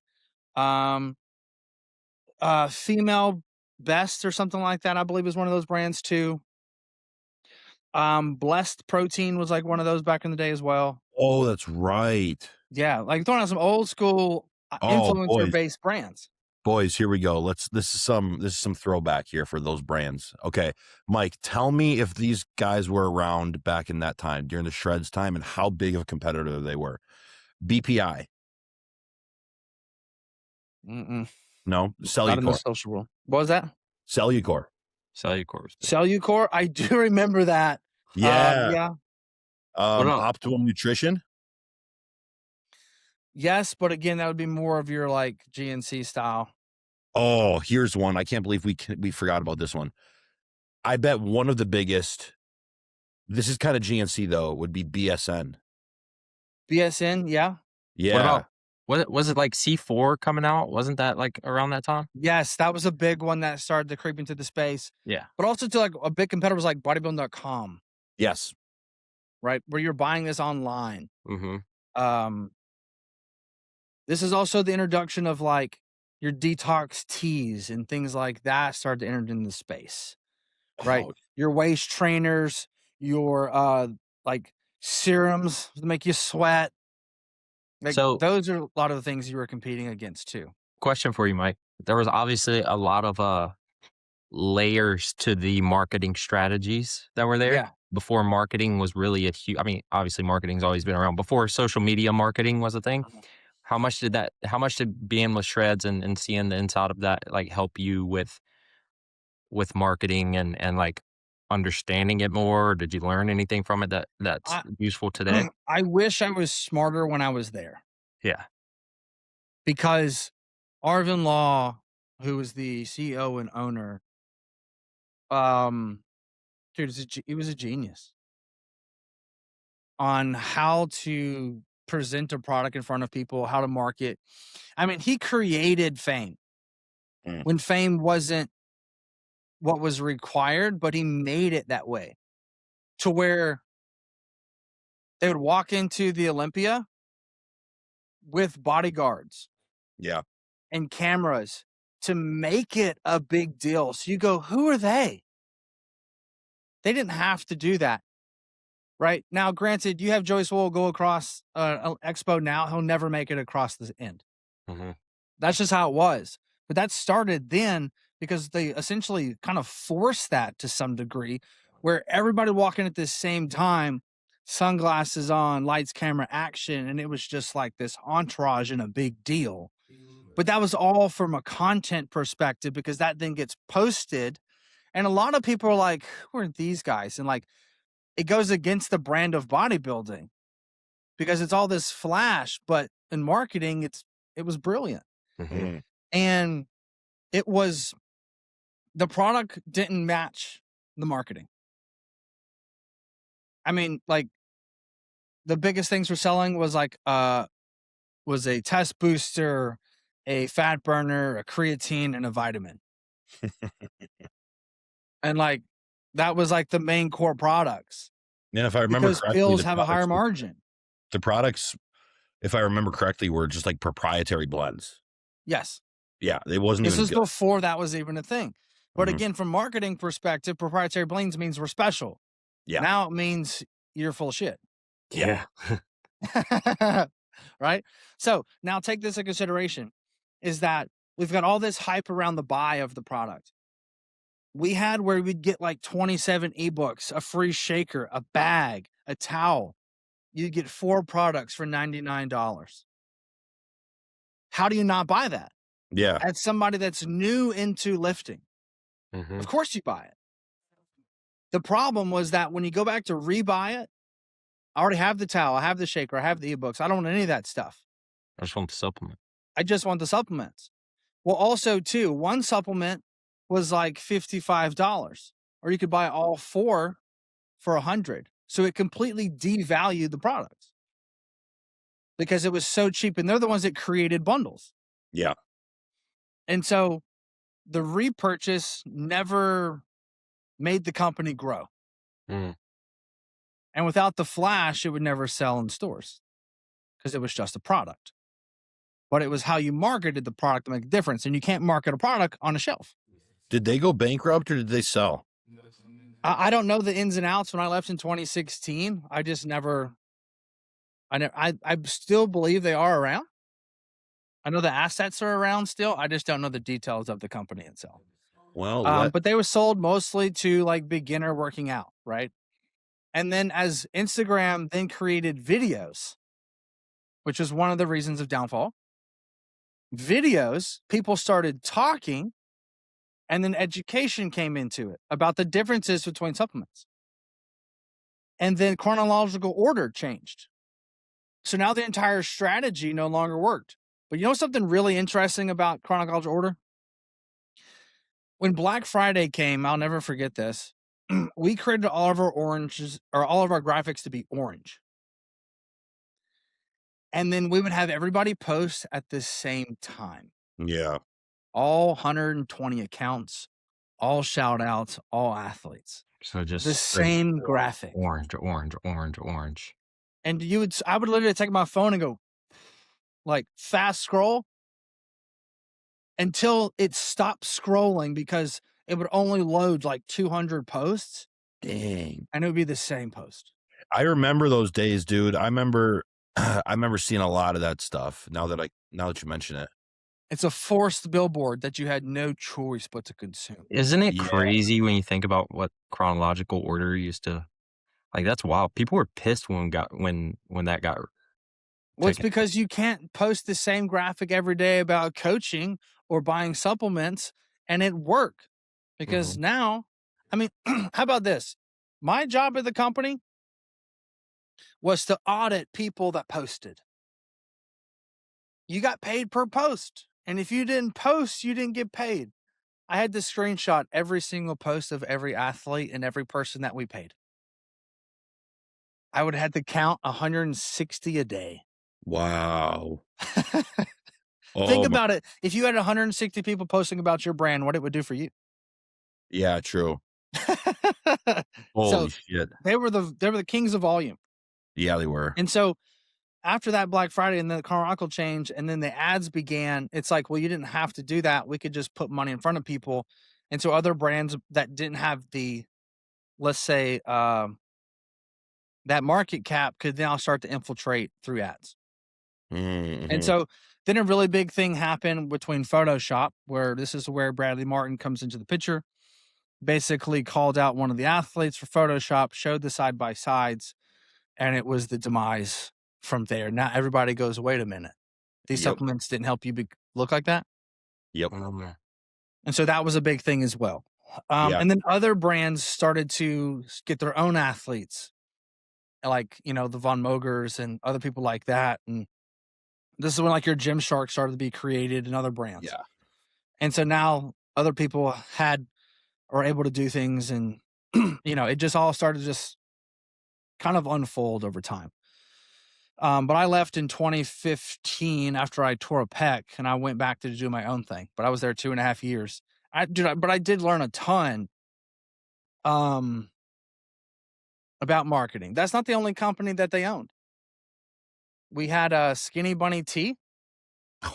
Female Best or something like that, I believe, is one of those brands too. Blessed Protein was like one of those back in the day as well. Oh, that's right. Yeah, like throwing out some old school influencer based brands. Boys, here we go. This is some throwback here for those brands. Okay. Mike, tell me if these guys were around back in that time during the Shreds time and how big of a competitor they were. BPI. Mm-mm. No. Not in the Cellucor. social world. What was that? Cellucor. Cellucor was big. Cellucor? I do remember that. Yeah. Yeah. What about Optimum Nutrition. Yes, but again, that would be more of your like GNC style. Oh, here's one. I can't believe we forgot about this one. I bet one of the biggest, this is kind of GNC though, would be BSN. BSN, yeah. what Yeah. about was it like C4 coming out? Wasn't that like around that time? Yes, that was a big one that started to creep into the space. Yeah. But also to like a big competitor was like bodybuilding.com, Yes. right? Where you're buying this online. Mm-hmm. Um, this is also the introduction of like your detox teas and things like that started to enter into the space, right? Oh, Your waist trainers, your like serums to make you sweat. Like So, those are a lot of the things you were competing against too. question for you, Mike. There was obviously a lot of layers to the marketing strategies that were there Yeah. before marketing was really a huge. I mean, obviously marketing's always been around before social media marketing was a thing. How much did being with Shreds and seeing the inside of that like help you with marketing and like understanding it more? Did you learn anything from it that's I useful today? I wish I was smarter when I was there Yeah. because Arvin Law, who was the CEO and owner, um, dude, he was a genius on how to present a product in front of people, how to market. I mean, he created fame Mm. when fame wasn't what was required, but he made it that way to where they would walk into the Olympia with bodyguards yeah. and cameras to make it a big deal. So you go, who are they? They didn't have to do that. Right now, granted, you have Joey Swoll go across Expo now. He'll never make it across the end. Mm-hmm. That's just how it was. But that started then because they essentially kind of forced that to some degree where everybody walking at the same time, sunglasses on, lights, camera, action. And it was just like this entourage and a big deal. But that was all from a content perspective because that then gets posted. And a lot of people are like, who are these guys? And like, it goes against the brand of bodybuilding because it's all this flash, but in marketing, it was brilliant. Mm-hmm. Mm. And it was the product didn't match the marketing. I mean, like the biggest things we're selling was like was a test booster, a fat burner, a creatine, and a vitamin. And like that was like the main core products And if I remember because correctly, pills have a higher margin. the products, if I remember correctly, were just like proprietary blends. Yes. Yeah, it wasn't This even was good. before that was even a thing. But Mhm. again, from marketing perspective, proprietary blends means we're special. Yeah. Now it means you're full of shit. Yeah. Right? So now take this into consideration is that we've got all this hype around the buy of the product. We had where we'd get like 27 ebooks, a free shaker, a bag, a towel. You get 4 products for $99. How do you not buy that? Yeah. As somebody that's new into lifting, Mm-hmm. of course you buy it. The problem was that when you go back to rebuy it, I already have the towel, I have the shaker, I have the ebooks. I don't want any of that stuff. I just want the supplement. I just want the supplements. Well, also too, one supplement was like $55, or you could buy all 4 for $100. So it completely devalued the products because it was so cheap, and they're the ones that created bundles. Yeah. And so the repurchase never made the company grow. Mm. And without the flash, it would never sell in stores because it was just a product. But it was how you marketed the product to make a difference. And you can't market a product on a shelf. Did they go bankrupt or did they sell? I don't know the ins and outs when I left in 2016. I just never, I still believe they are around. I know the assets are around still. I just don't know the details of the company itself. Well, let But they were sold mostly to like beginner working out, right? And then as Instagram then created videos, which is one of the reasons of downfall, videos, people started talking, and then education came into it about the differences between supplements. And then chronological order changed. So now the entire strategy no longer worked. But you know something really interesting about chronological order? When Black Friday came, I'll never forget this. We created all of our oranges or all of our graphics to be orange. And then we would have everybody post at the same time. yeah. All 120 accounts, all shout outs, all athletes. So just The straight same graphic. orange, orange, orange, orange. And I would literally take my phone and go like fast scroll until it stopped scrolling because it would only load like 200 posts Dang. and it would be the same post. I remember those days, dude. I remember I remember seeing a lot of that stuff now that you mention it. It's a forced billboard that you had no choice but to consume. Isn't it Yeah. crazy when you think about what chronological order used to like? That's wild. People were pissed when that got Well, it's taken. because you can't post the same graphic every day about coaching or buying supplements and it work. Because Mhm. now, I mean, how about this? My job at the company was to audit people that posted. You got paid per post. And if you didn't post, you didn't get paid. I had to screenshot every single post of every athlete and every person that we paid. I would have to count 160 a day. Wow. Think Oh my about it. If you had 160 people posting about your brand, what it would do for you. yeah, true. So Holy shit. they were the kings of volume. Yeah, they were. And so after that Black Friday and then the Chronicle change and then the ads began, it's like, well, you didn't have to do that. We could just put money in front of people. And so other brands that didn't have the, let's say, that market cap could now start to infiltrate through ads. And Mhm. so then a really big thing happened between Photoshop, where this is where Bradley Martin comes into the picture, basically called out one of the athletes for Photoshop, showed the side by sides, and it was the demise from there. Now everybody goes, wait a minute, these Yep. supplements didn't help you look like that. Yep. And so that was a big thing as well. Yeah. And then other brands started to get their own athletes, like, the Von Mogers and other people like that. And this is when like your Gymshark started to be created and other brands. Yeah. And so now other people are able to do things and it just all started to just kind of unfold over time. But I left in 2015 after I tore a pec and I went back to do my own thing. But I was there 2.5 years. But I did learn a ton um, about marketing. That's not the only company that they owned. We had a Skinny Bunny Tea.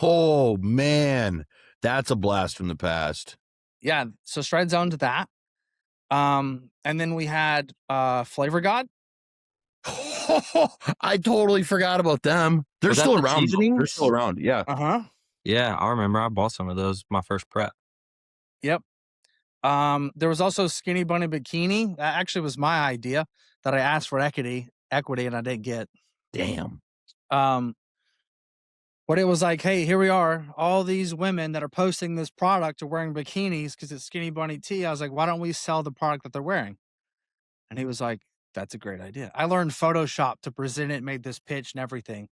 Oh man. That's a blast from the past. Yeah. So Shreds owned that. And then we had Flavor God. I totally forgot about them. They're Was that still the around though. They're still seasonings? around. Yeah. Uh-huh. Yeah, I remember. I bought some of those my first prep. Yep. There was also Skinny Bunny Bikini. That actually was my idea that I asked for equity and I didn't get. Damn. Um, but it was like, hey, here we are. All these women that are posting this product are wearing bikinis because it's Skinny Bunny Tea. I was like, why don't we sell the product that they're wearing? And he was like, that's a great idea. I learned Photoshop to present it, made this pitch and everything.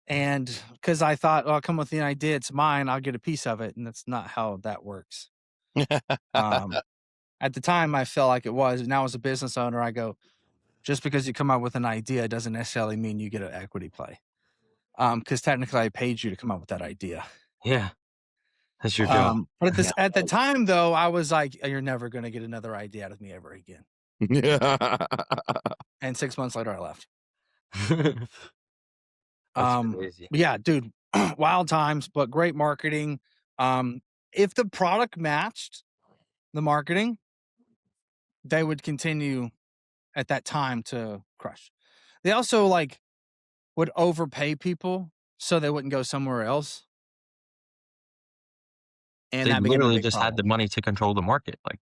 And because I thought, I'll come with the idea, it's mine, I'll get a piece of it. And that's not how that works. Um, at the time, I felt like it was. Now, as a business owner, I go, just because you come up with an idea doesn't necessarily mean you get an equity play. Because technically, I paid you to come up with that idea. Yeah, that's your job. But Yeah. at the time, though, I was like, you're never going to get another idea out of me ever again. And 6 months later, I left. That's crazy. But yeah, dude, wild times, but great marketing. If the product matched the marketing, they would continue at that time to crush. They also would overpay people. so they wouldn't go somewhere else. And They that became a literally big just had the problem. money to control the market. Like,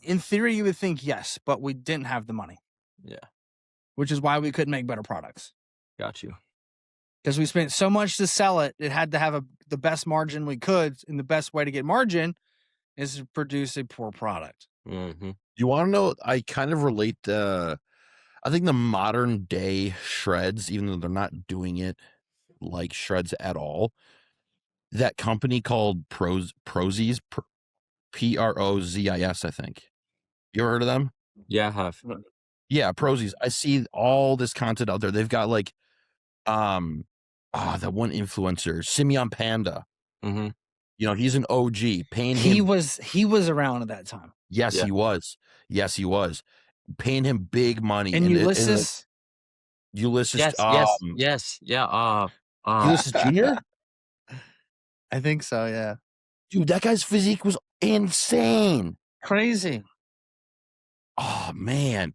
In theory, you would think yes, but we didn't have the money, yeah, which is why we couldn't make better products. got you. Because we spent so much to sell it, it had to have the best margin we could. And the best way to get margin is to produce a poor product. Mm-hmm. You want to know? I kind of relate I think the modern day shreds, even though they're not doing it like shreds at all, that company called Prozis, Prozis, I think. You ever heard of them? Yeah, I have. Yeah, Prozis. I see all this content out there. They've got like that one influencer, Simeon Panda. Mm-hmm. You know, he's an OG. Paying He him. was around at that time. Yes, Yeah. he was. Yes, he was. Paying him big money. And And Ulysses, Ulysses, Yes. Yeah. Ulysses Jr. I think so. Yeah, Dude, that guy's physique was insane. crazy. Oh man.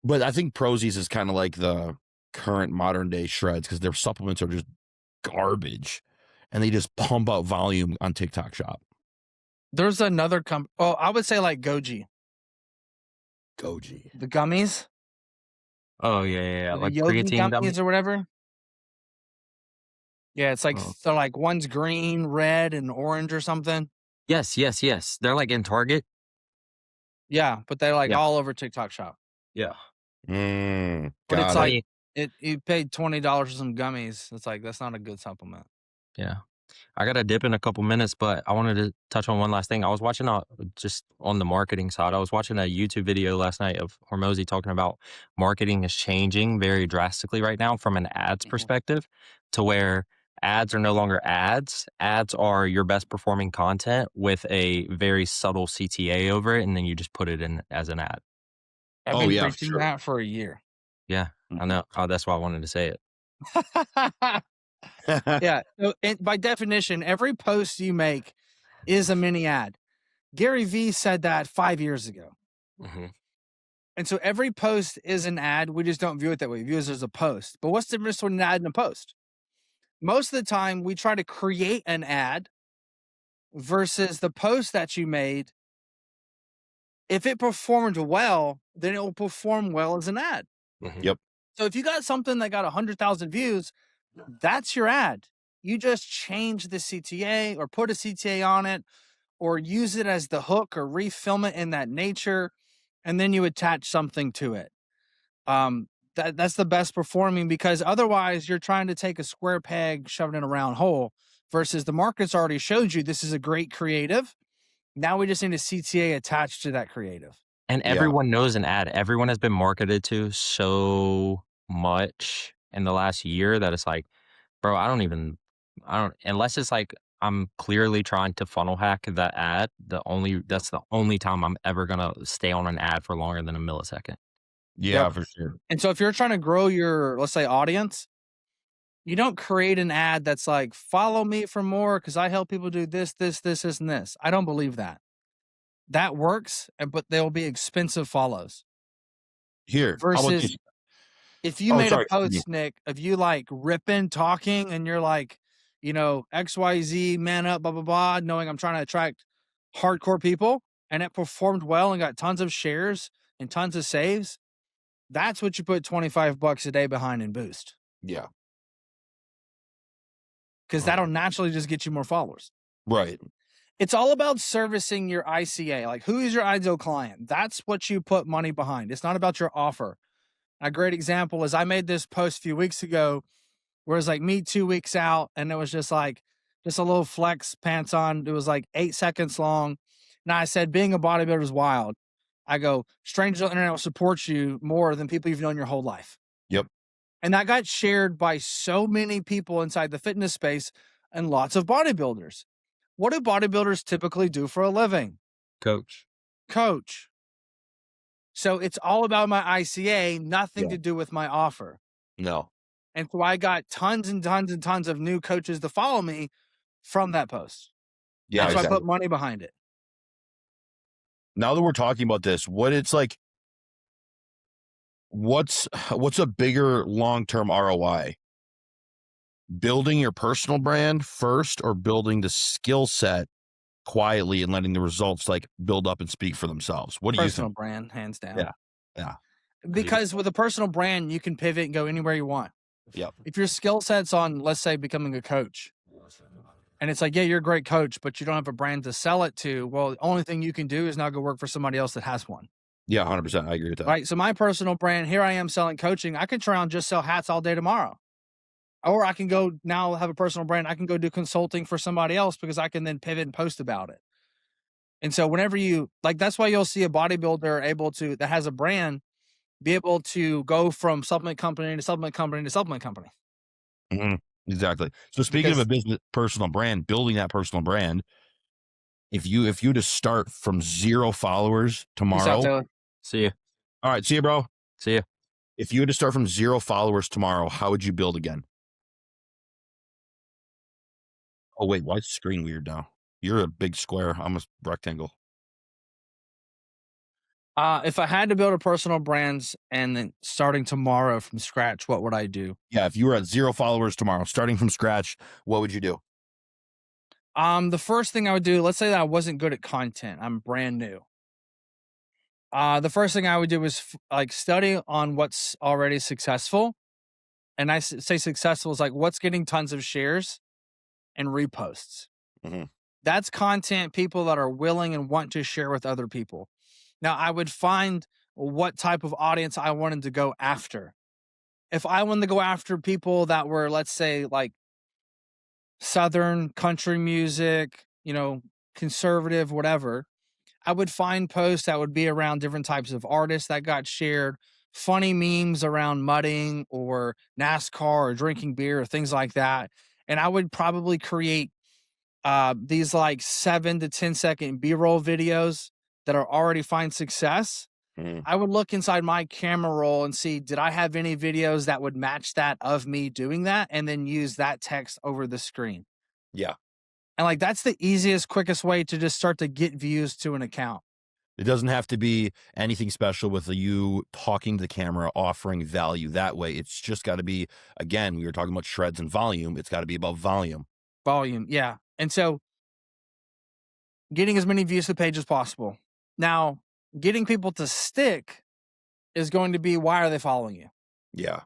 But I think Prozis is kind of like the current modern day shreds because their supplements are just garbage. And they just pump out volume on TikTok Shop. There's another company. Oh, I would say like Goji, Goji. the gummies, Oh yeah. the Like Yogi creatine gummies gummies. or whatever. Yeah, it's like Oh. they're like one's green, red, and orange or something. Yes. They're like in Target. Yeah, but they're like Yeah. all over TikTok Shop. Yeah. But it's Got I it. like mean, you paid $20 for some gummies. It's like that's not a good supplement. yeah. I got to dip in a couple minutes, but I wanted to touch on one last thing. I was watching just on the marketing side. I was watching a YouTube video last night of Hormozy talking about marketing is changing very drastically right now from an ads perspective to where ads are no longer ads. Ads are your best performing content with a very subtle CTA over it, and then you just put it in as an ad. I've Oh, been yeah, for preaching sure. that for a year. Yeah, I know. Oh, that's why I wanted to say it. Yeah. So by definition, every post you make is a mini ad. Gary Vee said that 5 years ago. Mm-hmm. And so every post is an ad. We just don't view it that way. We view it as a post. But what's the difference between an ad and a post? Most of the time, we try to create an ad versus the post that you made. If it performed well, then it will perform well as an ad. Mm-hmm. Yep. So if you got something that got 100,000 views, that's your ad. You just change the CTA or put a CTA on it or use it as the hook or refilm it in that nature, and then you attach something to it. That's the best performing, because otherwise you're trying to take a square peg, shove it in a round hole, versus the market's already showed you this is a great creative. Now we just need a CTA attached to that creative. And Yeah. everyone knows an ad. Everyone has been marketed to so much in the last year that it's like, bro, I don't, unless it's like I'm clearly trying to funnel hack that ad, that's the only time I'm ever going to stay on an ad for longer than a millisecond. Yeah, Yep. for sure. And so if you're trying to grow your, let's say, audience, you don't create an ad that's like, follow me for more because I help people do this, and this. I don't believe that. That works, but there will be expensive follows. Here, how about Versus this? if you Oh, made sorry. a post, Nick, of you like ripping, talking, and you're like, XYZ, man up, blah, blah, blah, knowing I'm trying to attract hardcore people, and it performed well and got tons of shares and tons of saves, that's what you put $25 a day behind in boost. Yeah. Because that'll naturally just get you more followers. Right. It's all about servicing your ICA. Like, who is your ideal client? That's what you put money behind. It's not about your offer. A great example is I made this post a few weeks ago where it's like me 2 weeks out, and it was just a little flex pants on. It was like 8 seconds long. Now I said, being a bodybuilder is wild. I go, strangers on the internet will support you more than people you've known your whole life. Yep. And that got shared by so many people inside the fitness space and lots of bodybuilders. What do bodybuilders typically do for a living? Coach. So it's all about my ICA, nothing Yeah. to do with my offer. No. And so I got tons and tons and tons of new coaches to follow me from that post. Yeah. And so Exactly. I put money behind it. Now that we're talking about this, what's a bigger long-term ROI? Building your personal brand first or building the skill set quietly and letting the results like build up and speak for themselves? What do you Personal think? brand, hands down. Yeah. Yeah. Because you can Because with a personal brand, you can pivot and go anywhere you want. Yep. If your skill set's on, let's say, becoming a coach, and it's like, yeah, you're a great coach, but you don't have a brand to sell it to. Well, the only thing you can do is now go work for somebody else that has one. Yeah, 100%. I agree with that. Right. So my personal brand, here I am selling coaching. I could try and just sell hats all day tomorrow. Or I can go now have a personal brand. I can go do consulting for somebody else because I can then pivot and post about it. And so whenever you like, that's why you'll see a bodybuilder able to that has a brand be able to go from supplement company to supplement company to supplement company. Mhm. Exactly. So speaking of a Because business personal brand, building that personal brand, if you to start from 0 followers peace out, tomorrow. Taylor. See you. All right, see you, bro. See you. If you had to start from 0 followers tomorrow, how would you build again? Oh, wait, why is the screen weird now? You're a big square. I'm a rectangle. If I had to build a personal brand and then starting tomorrow from scratch, what would I do? Yeah, if you were at 0 followers tomorrow, starting from scratch, what would you do? The first thing I would do, let's say that I wasn't good at content. I'm brand new. The first thing I would do is like study on what's already successful. And say successful is like what's getting tons of shares and reposts. Mhm. That's content people that are willing and want to share with other people. Now, I would find what type of audience I wanted to go after. If I wanted to go after people that were, let's say, like Southern country music, conservative, whatever, I would find posts that would be around different types of artists that got shared, funny memes around mudding or NASCAR or drinking beer or things like that. And I would probably create these like 7 to 10 second B-roll videos that are already find success. Mhm. I would look inside my camera roll and see, did I have any videos that would match that of me doing that? And then use that text over the screen. Yeah. And like, that's the easiest, quickest way to just start to get views to an account. It doesn't have to be anything special with you talking to the camera, offering value that way. It's just got to be, again, we were talking about shreds and volume. It's got to be about volume. Volume. Yeah. And so getting as many views to the page as possible. Now, getting people to stick is going to be, why are they following you? Yeah.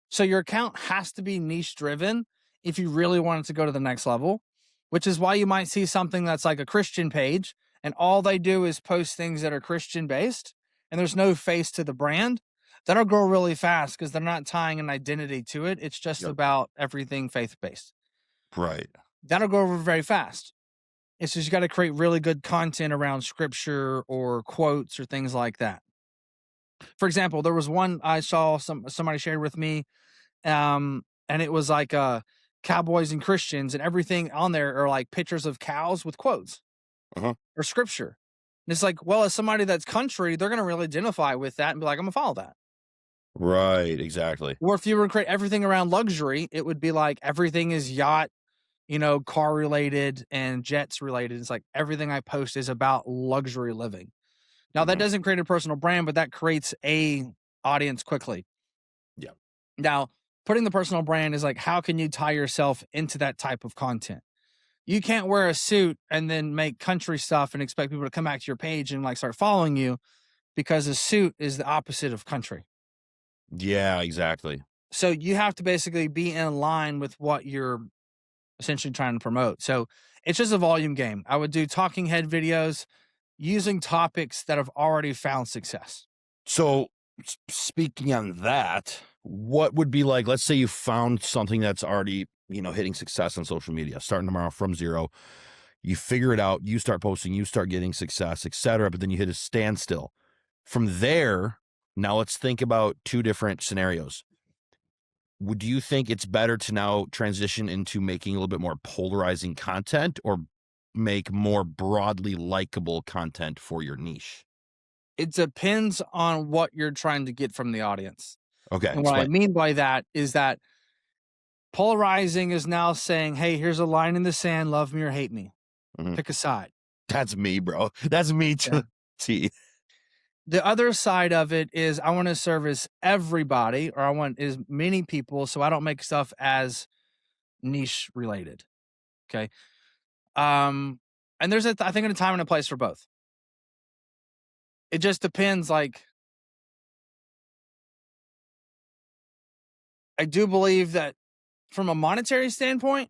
So your account has to be niche driven if you really want it to go to the next level, which is why you might see something that's like a Christian page and all they do is post things that are Christian based and there's no face to the brand. That'll grow really fast because they're not tying an identity to it. It's just Yep. about everything faith based. Right. That'll grow over very fast. It's just you got to create really good content around scripture or quotes or things like that. For example, there was one I saw somebody shared with me, and it was like cowboys and Christians, and everything on there are like pictures of cows with quotes Uh-huh. or scripture. And it's like, well, as somebody that's country, they're going to really identify with that and be like, I'm gonna follow that. Right. Exactly. Or if you were to create everything around luxury, it would be like everything is yacht, car related and jets related. It's like everything I post is about luxury living. Now that Mhm. doesn't create a personal brand, but that creates a audience quickly. Yeah. Now, putting the personal brand is like, how can you tie yourself into that type of content? You can't wear a suit and then make country stuff and expect people to come back to your page and like start following you because a suit is the opposite of country. Yeah, exactly. So you have to basically be in line with what you're essentially trying to promote. So it's just a volume game. I would do talking head videos using topics that have already found success. So speaking on that, what would be like, let's say you found something that's already, hitting success on social media, starting tomorrow from 0. You figure it out, you start posting, you start getting success, etc. But then you hit a standstill. From there, now let's think about 2 different scenarios. Would you think it's better to now transition into making a little bit more polarizing content or make more broadly likable content for your niche? It depends on what you're trying to get from the audience. Okay, And what I explain. mean by that is that polarizing is now saying, hey, here's a line in the sand, love me or hate me. Mhm. Pick a side. That's me, bro. That's me Yeah. too. T. The other side of it is I want to service everybody, or I want as many people, so I don't make stuff as niche related. Okay. Um, and there's I think a time and a place for both. It just depends. Like, I do believe that from a monetary standpoint,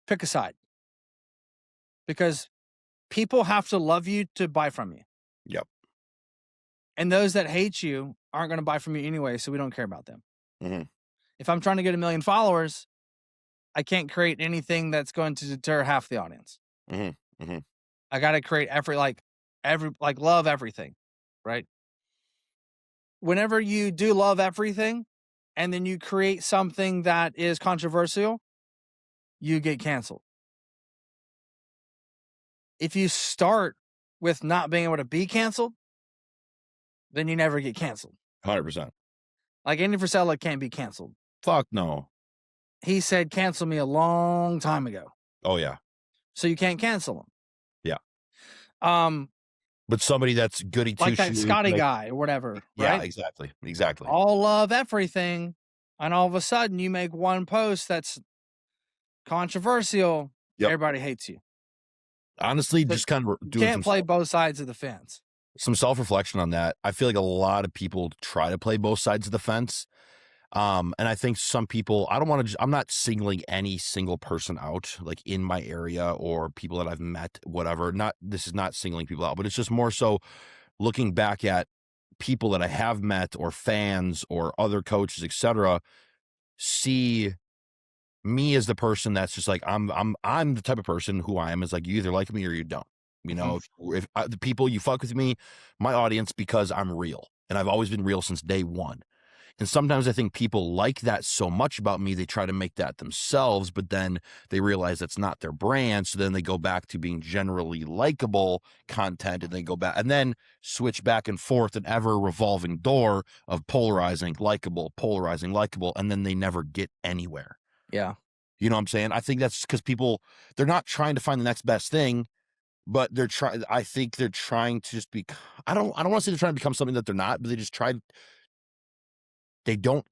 pick a side because people have to love you to buy from you. Yep. And those that hate you aren't going to buy from you anyway, so we don't care about them. Hmm. If I'm trying to get 1 million followers, I can't create anything that's going to deter half the audience. Hmm. Hmm. I got to create every love everything, right? Whenever you do love everything and then you create something that is controversial, you get canceled. If you start with not being able to be canceled, then you never get canceled. 100%. Like Andy Frisella can't be canceled. Fuck no. He said cancel me a long time ago. Oh yeah. So you can't cancel him. Yeah. Um, But somebody that's goody two like that shoes, Scotty like, guy or whatever, yeah, right? exactly, exactly. All love everything, and all of a sudden you make one post that's controversial, Yep. everybody hates you. Honestly, So just kind of you doing can't play both sides of the fence. some self-reflection on that. I feel like a lot of people try to play both sides of the fence. And I think some people, I don't want to, I'm not singling any single person out, like in my area or people that I've met, whatever. This is not singling people out, but it's just more so looking back at people that I have met or fans or other coaches, etc. See me as the person that's just like, I'm the type of person who I am is like, you either like me or you don't. You Mhm. know, if the people you fuck with me, my audience, because I'm real and I've always been real since day one. And sometimes I think people like that so much about me, they try to make that themselves, but then they realize that's not their brand. So then they go back to being generally likable content and they go back and then switch back and forth an ever revolving door of polarizing, likable. And then they never get anywhere. Yeah. You know what I'm saying? I think that's because people, they're not trying to find the next best thing, but I think they're trying to just be, I don't want to say they're trying to become something that they're not, but they don't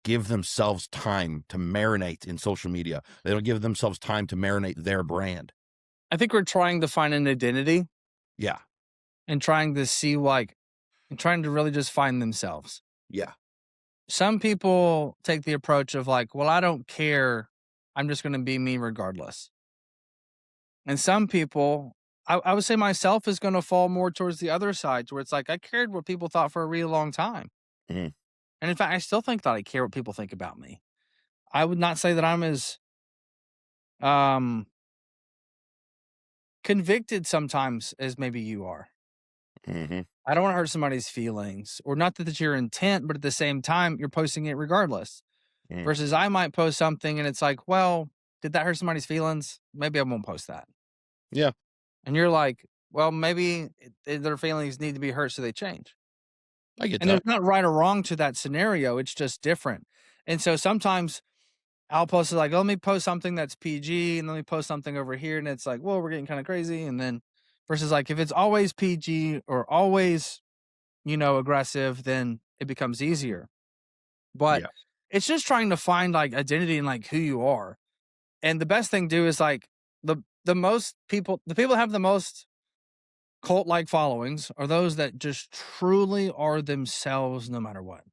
give themselves time to marinate in social media. They don't give themselves time to marinate their brand. I think we're trying to find an identity Yeah. and trying to see and trying to really just find themselves. Yeah. Some people take the approach of like, well, I don't care. I'm just going to be me regardless. And some people, I would say myself, is going to fall more towards the other side, where it's like I cared what people thought for a really long time. Mhm. And in fact, I still think that I care what people think about me. I would not say that I'm as um, convicted sometimes as maybe you are. Mhm. I don't want to hurt somebody's feelings, or not that that's your intent, but at the same time, you're posting it regardless. Mhm. Versus I might post something and it's like, well, did that hurt somebody's feelings? Maybe I won't post that. Yeah. And you're like, well, maybe their feelings need to be hurt so they change. I get And that. there's not right or wrong to that scenario. It's just different. And so sometimes I'll post it like, oh, let me post something that's PG and let me post something over here. And it's like, well, we're getting kind of crazy. And then versus like, if it's always PG or always, aggressive, then it becomes easier. But Yeah. it's just trying to find like identity and like who you are. And the best thing to do is like the most people, the people that have the most cult like followings are those that just truly are themselves no matter what.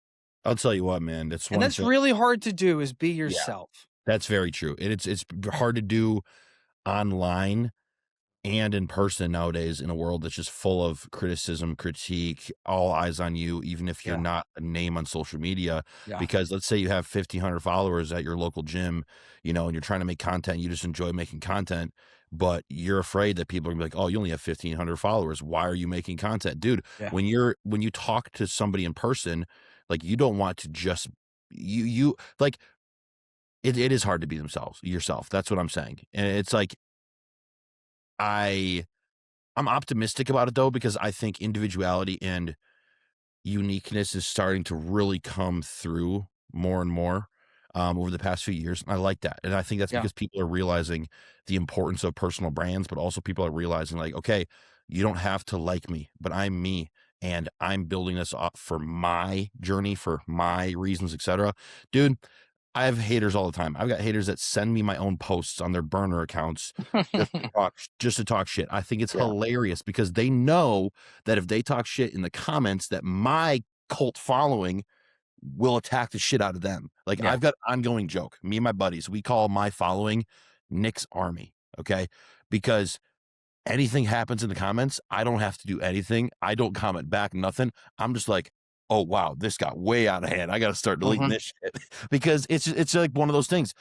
I'll tell you what, man, that's And one that's thing. really hard to do is be Yeah. yourself. That's very true. It's hard to do online and in person nowadays in a world that's just full of criticism, critique, all eyes on you, even if you're Yeah. not a name on social media. Yeah. Because let's say you have 1,500 followers at your local gym, and you're trying to make content, you just enjoy making content, but you're afraid that people are gonna be like, oh, you only have 1,500 followers. Why are you making content? Dude, Yeah. when you talk to somebody in person, like you don't want to just you like it is hard to be yourself. That's what I'm saying. And it's like I I'm optimistic about it though, because I think individuality and uniqueness is starting to really come through more and more over the past few years. And I like that. And I think that's Yeah. because people are realizing the importance of personal brands, but also people are realizing like, okay, you don't have to like me, but I'm me. and I'm building this up for my journey, for my reasons, etc. Dude, I have haters all the time. I've got haters that send me my own posts on their burner accounts just to talk shit. I think it's Yeah. hilarious because they know that if they talk shit in the comments, that my cult following will attack the shit out of them. Like, Yeah. I've got ongoing joke. Me and my buddies, we call my following Nick's Army. Okay. Because anything happens in the comments, I don't have to do anything. I don't comment back, nothing. I'm just like, oh wow, this got way out of hand. I got to start deleting Mhm. this shit because it's like one of those things.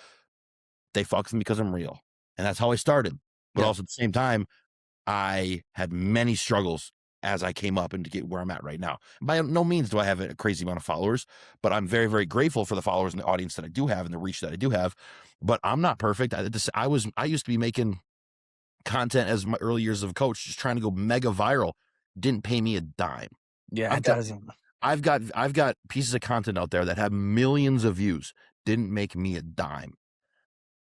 They fuck with me because I'm real, and that's how I started. But Yeah. also at the same time, I had many struggles as I came up and to get where I'm at right now. By no means do I have a crazy amount of followers, but I'm very, very grateful for the followers and the audience that I do have and the reach that I do have. But I'm not perfect. I used to be making content as my early years of a coach, just trying to go mega viral. Didn't pay me a dime. Yeah, I've it got doesn't. I've got pieces of content out there that have millions of views. Didn't make me a dime.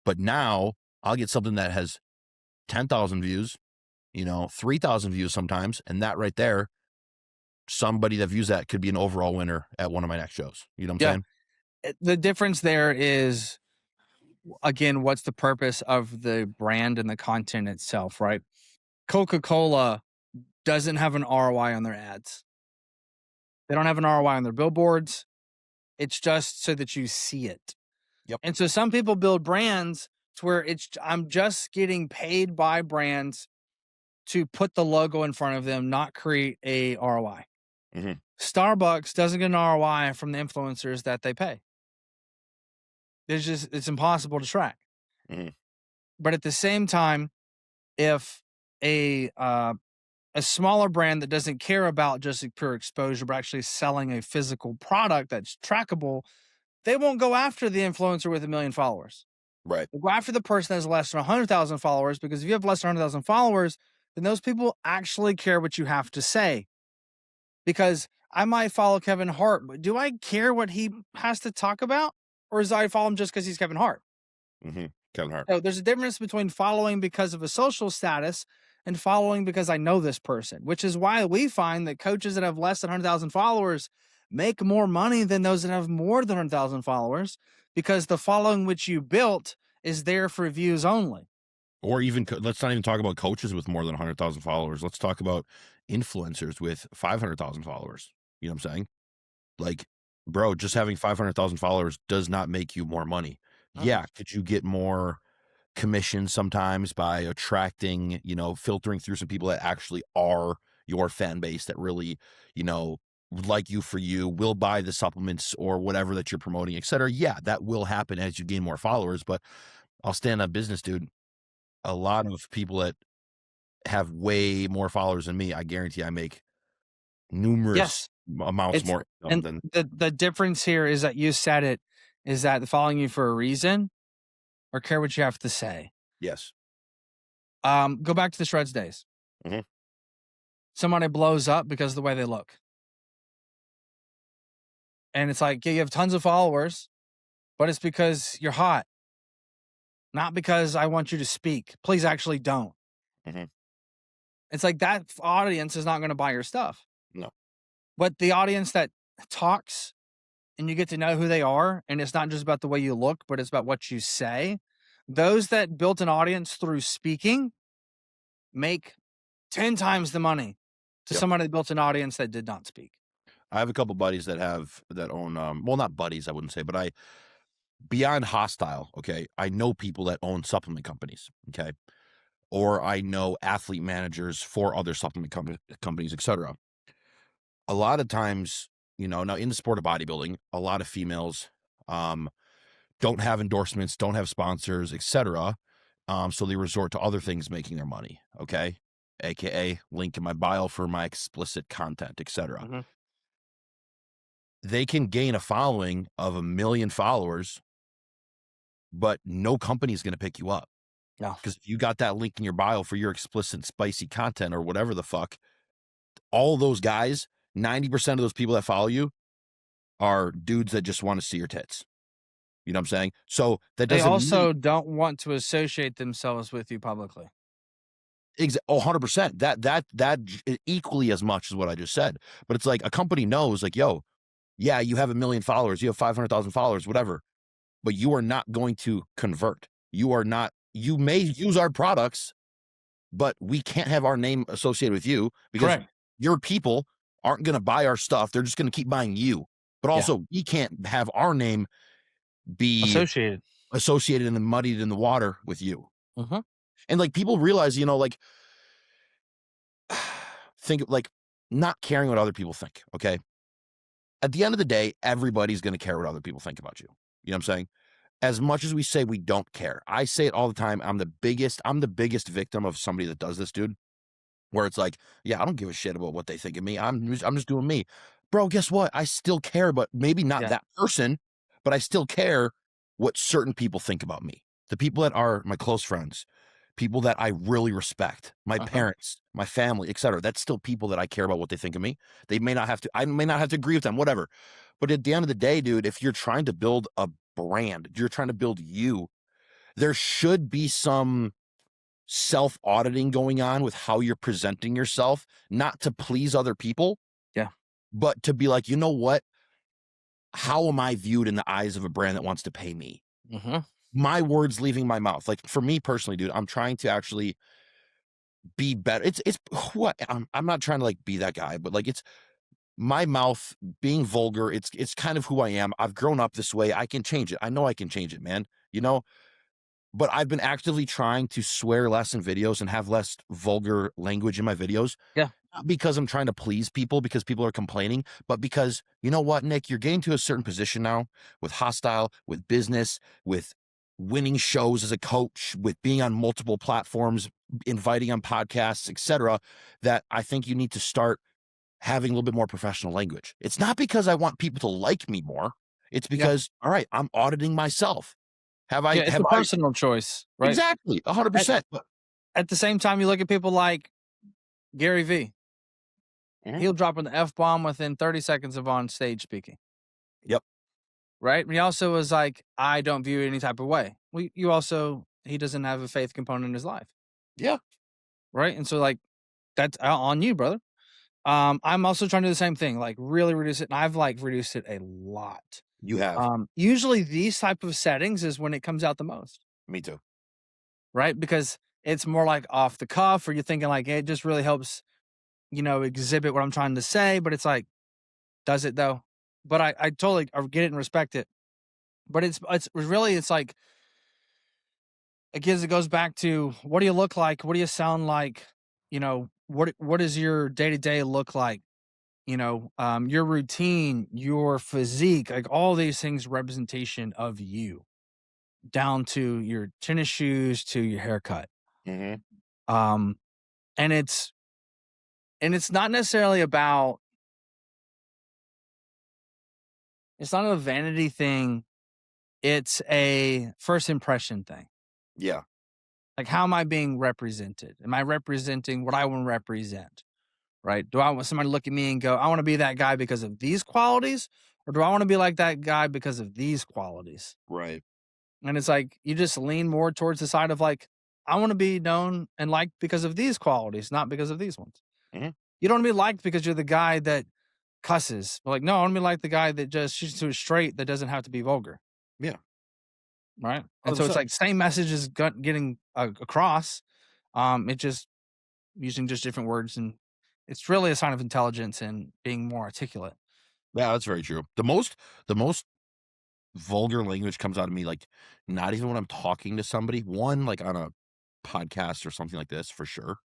But now I'll get something that has 10,000 views, 3,000 views sometimes, and that right there, somebody that views that could be an overall winner at one of my next shows. You know what I'm Yeah. saying? The difference there is, again, what's the purpose of the brand and the content itself, right? Coca-Cola doesn't have an ROI on their ads. They don't have an ROI on their billboards. It's just so that you see it. Yep. And so some people build brands to where I'm just getting paid by brands to put the logo in front of them, not create a ROI. Mhm. Starbucks doesn't get an ROI from the influencers that they pay. It's impossible to track. Mhm. But at the same time, if a uh, a smaller brand that doesn't care about just pure exposure, but actually selling a physical product that's trackable, they won't go after the influencer with 1 million followers. Right. They go after the person that has less than 100,000 followers, because if you have less than 100,000 followers, then those people actually care what you have to say. Because I might follow Kevin Hart, but do I care what he has to talk about? Or is I follow him just because he's Kevin Hart? Kevin Hart. So there's a difference between following because of a social status and following because I know this person, which is why we find that coaches that have less than 100,000 followers make more money than those that have more than 100,000 followers, because the following which you built is there for views only. Or even let's not even talk about coaches with more than 100,000 followers. Let's talk about influencers with 500,000 followers. You know what I'm saying? Like, bro, just having 500,000 followers does not make you more money. Mm-mm. Yeah, could you get more commission sometimes by attracting, filtering through some people that actually are your fan base that really, like you for you, will buy the supplements or whatever that you're promoting, et cetera. Yeah, that will happen as you gain more followers, but I'll stand on business, dude. A lot of people that have way more followers than me, I guarantee I make numerous Yes. amounts It's more and than the difference here is that you said it, is that following you for a reason or care what you have to say. yes. Go back to the Shreds days. Mhm. Somebody blows up because of the way they look. And it's like, yeah, you have tons of followers, but it's because you're hot, not because I want you to speak. Please actually don't. Mhm. It's like that audience is not going to buy your stuff. No. But the audience that talks and you get to know who they are, and it's not just about the way you look, but it's about what you say. Those that built an audience through speaking make 10 times the money to Yep. somebody that built an audience that did not speak. I have a couple buddies that own well, not buddies, I wouldn't say, but I beyond hostile, okay? I know people that own supplement companies, okay? Or I know athlete managers for other supplement companies, etc. A lot of times, now in the sport of bodybuilding, a lot of females um don't have endorsements, don't have sponsors, etc. So they resort to other things making their money, okay? AKA link in my bio for my explicit content, etc. Mhm. They can gain a following of 1 million followers, but no company is going to pick you up. No. Because if you got that link in your bio for your explicit spicy content or whatever the fuck, all those guys, 90% of those people that follow you are dudes that just want to see your tits. You know what I'm saying? So that They doesn't mean also don't want to associate themselves with you publicly. Oh, 100%. Equally as much as what I just said. But it's like a company knows, like, yo, yeah, you have 1 million followers, you have 500,000 followers, whatever, but you are not going to convert. You are not. You may use our products, but we can't have our name associated with you because Correct. your people aren't going to buy our stuff. They're just going to keep buying you. But Yeah. also, we can't have our name be Associated. associated and muddied in the water with you. Mhm. And like people realize, like think like not caring what other people think. Okay. At the end of the day, everybody's going to care what other people think about you. You know what I'm saying? As much as we say we don't care, I say it all the time. I'm the biggest victim of somebody that does this, dude. Where it's like, yeah, I don't give a shit about what they think of me. I'm just doing me. Bro, guess what? I still care, but maybe not Yeah. that person, but I still care what certain people think about me. The people that are my close friends, people that I really respect, my Uh-huh. parents, my family, etc. That's still people that I care about what they think of me. I may not have to agree with them, whatever. But at the end of the day, dude, if you're trying to build a brand, you're trying to build you, there should be some self-auditing going on with how you're presenting yourself, not to please other people, Yeah. but to be like, you know what? How am I viewed in the eyes of a brand that wants to pay me? Mhm. My words leaving my mouth. Like for me personally, dude, I'm trying to actually be better. It's what I'm not trying to like be that guy, but like it's my mouth being vulgar. It's kind of who I am. I've grown up this way. I can change it. I know I can change it, man. But I've been actively trying to swear less in videos and have less vulgar language in my videos. Yeah. Not because I'm trying to please people because people are complaining, but because you know what, Nick, you're getting to a certain position now with Hostile, with business, with winning shows as a coach, with being on multiple platforms, inviting on podcasts, etc., that I think you need to start having a little bit more professional language. It's not because I want people to like me more. It's Yeah. because, all right, I'm auditing myself. Yeah, it's Have a I personal choice, right? exactly At 100%. at the same time, you look at people like Gary V. Mhm. He'll drop an F-bomb within 30 seconds of on stage speaking, Yep. right? And he also was like, "I don't view it any type of way." Well, he doesn't have a faith component in his life, Yeah. right? And so, like, that's on you, brother. I'm also trying to do the same thing, like, really reduce it, and I've, like, reduced it a lot. You have. Usually these type of settings is when it comes out the most, Me too. right? Because it's more like off the cuff, or you're thinking like it just really helps, exhibit what I'm trying to say. But it's like, does it though? But I totally get it and respect it. But it's really it's like it goes back to what do you look like? What do you sound like? What does your day to day look like? Your routine, your physique, like all these things, representation of you, down to your tennis shoes to your haircut. Mhm. Um, and it's not necessarily about it's not a vanity thing. It's a first impression thing. Yeah. Like, how am I being represented? Am I representing what I want to represent? Right? Do I want somebody to look at me and go, I want to be that guy because of these qualities? Or do I want to be like that guy because of these qualities? Right. And it's like you just lean more towards the side of like, I want to be known and liked because of these qualities, not because of these ones. Mhm. You don't want to be liked because you're the guy that cusses. Like, no, I want to be like the guy that just shoots to a straight that doesn't have to be vulgar. Yeah. Right. And so it's 100%. like same message is getting across. It just using just different words. And it's really a sign of intelligence and being more articulate. Yeah, that's very true. The most vulgar language comes out of me, like, not even when I'm talking to somebody, one, like, on a podcast or something like this for sure,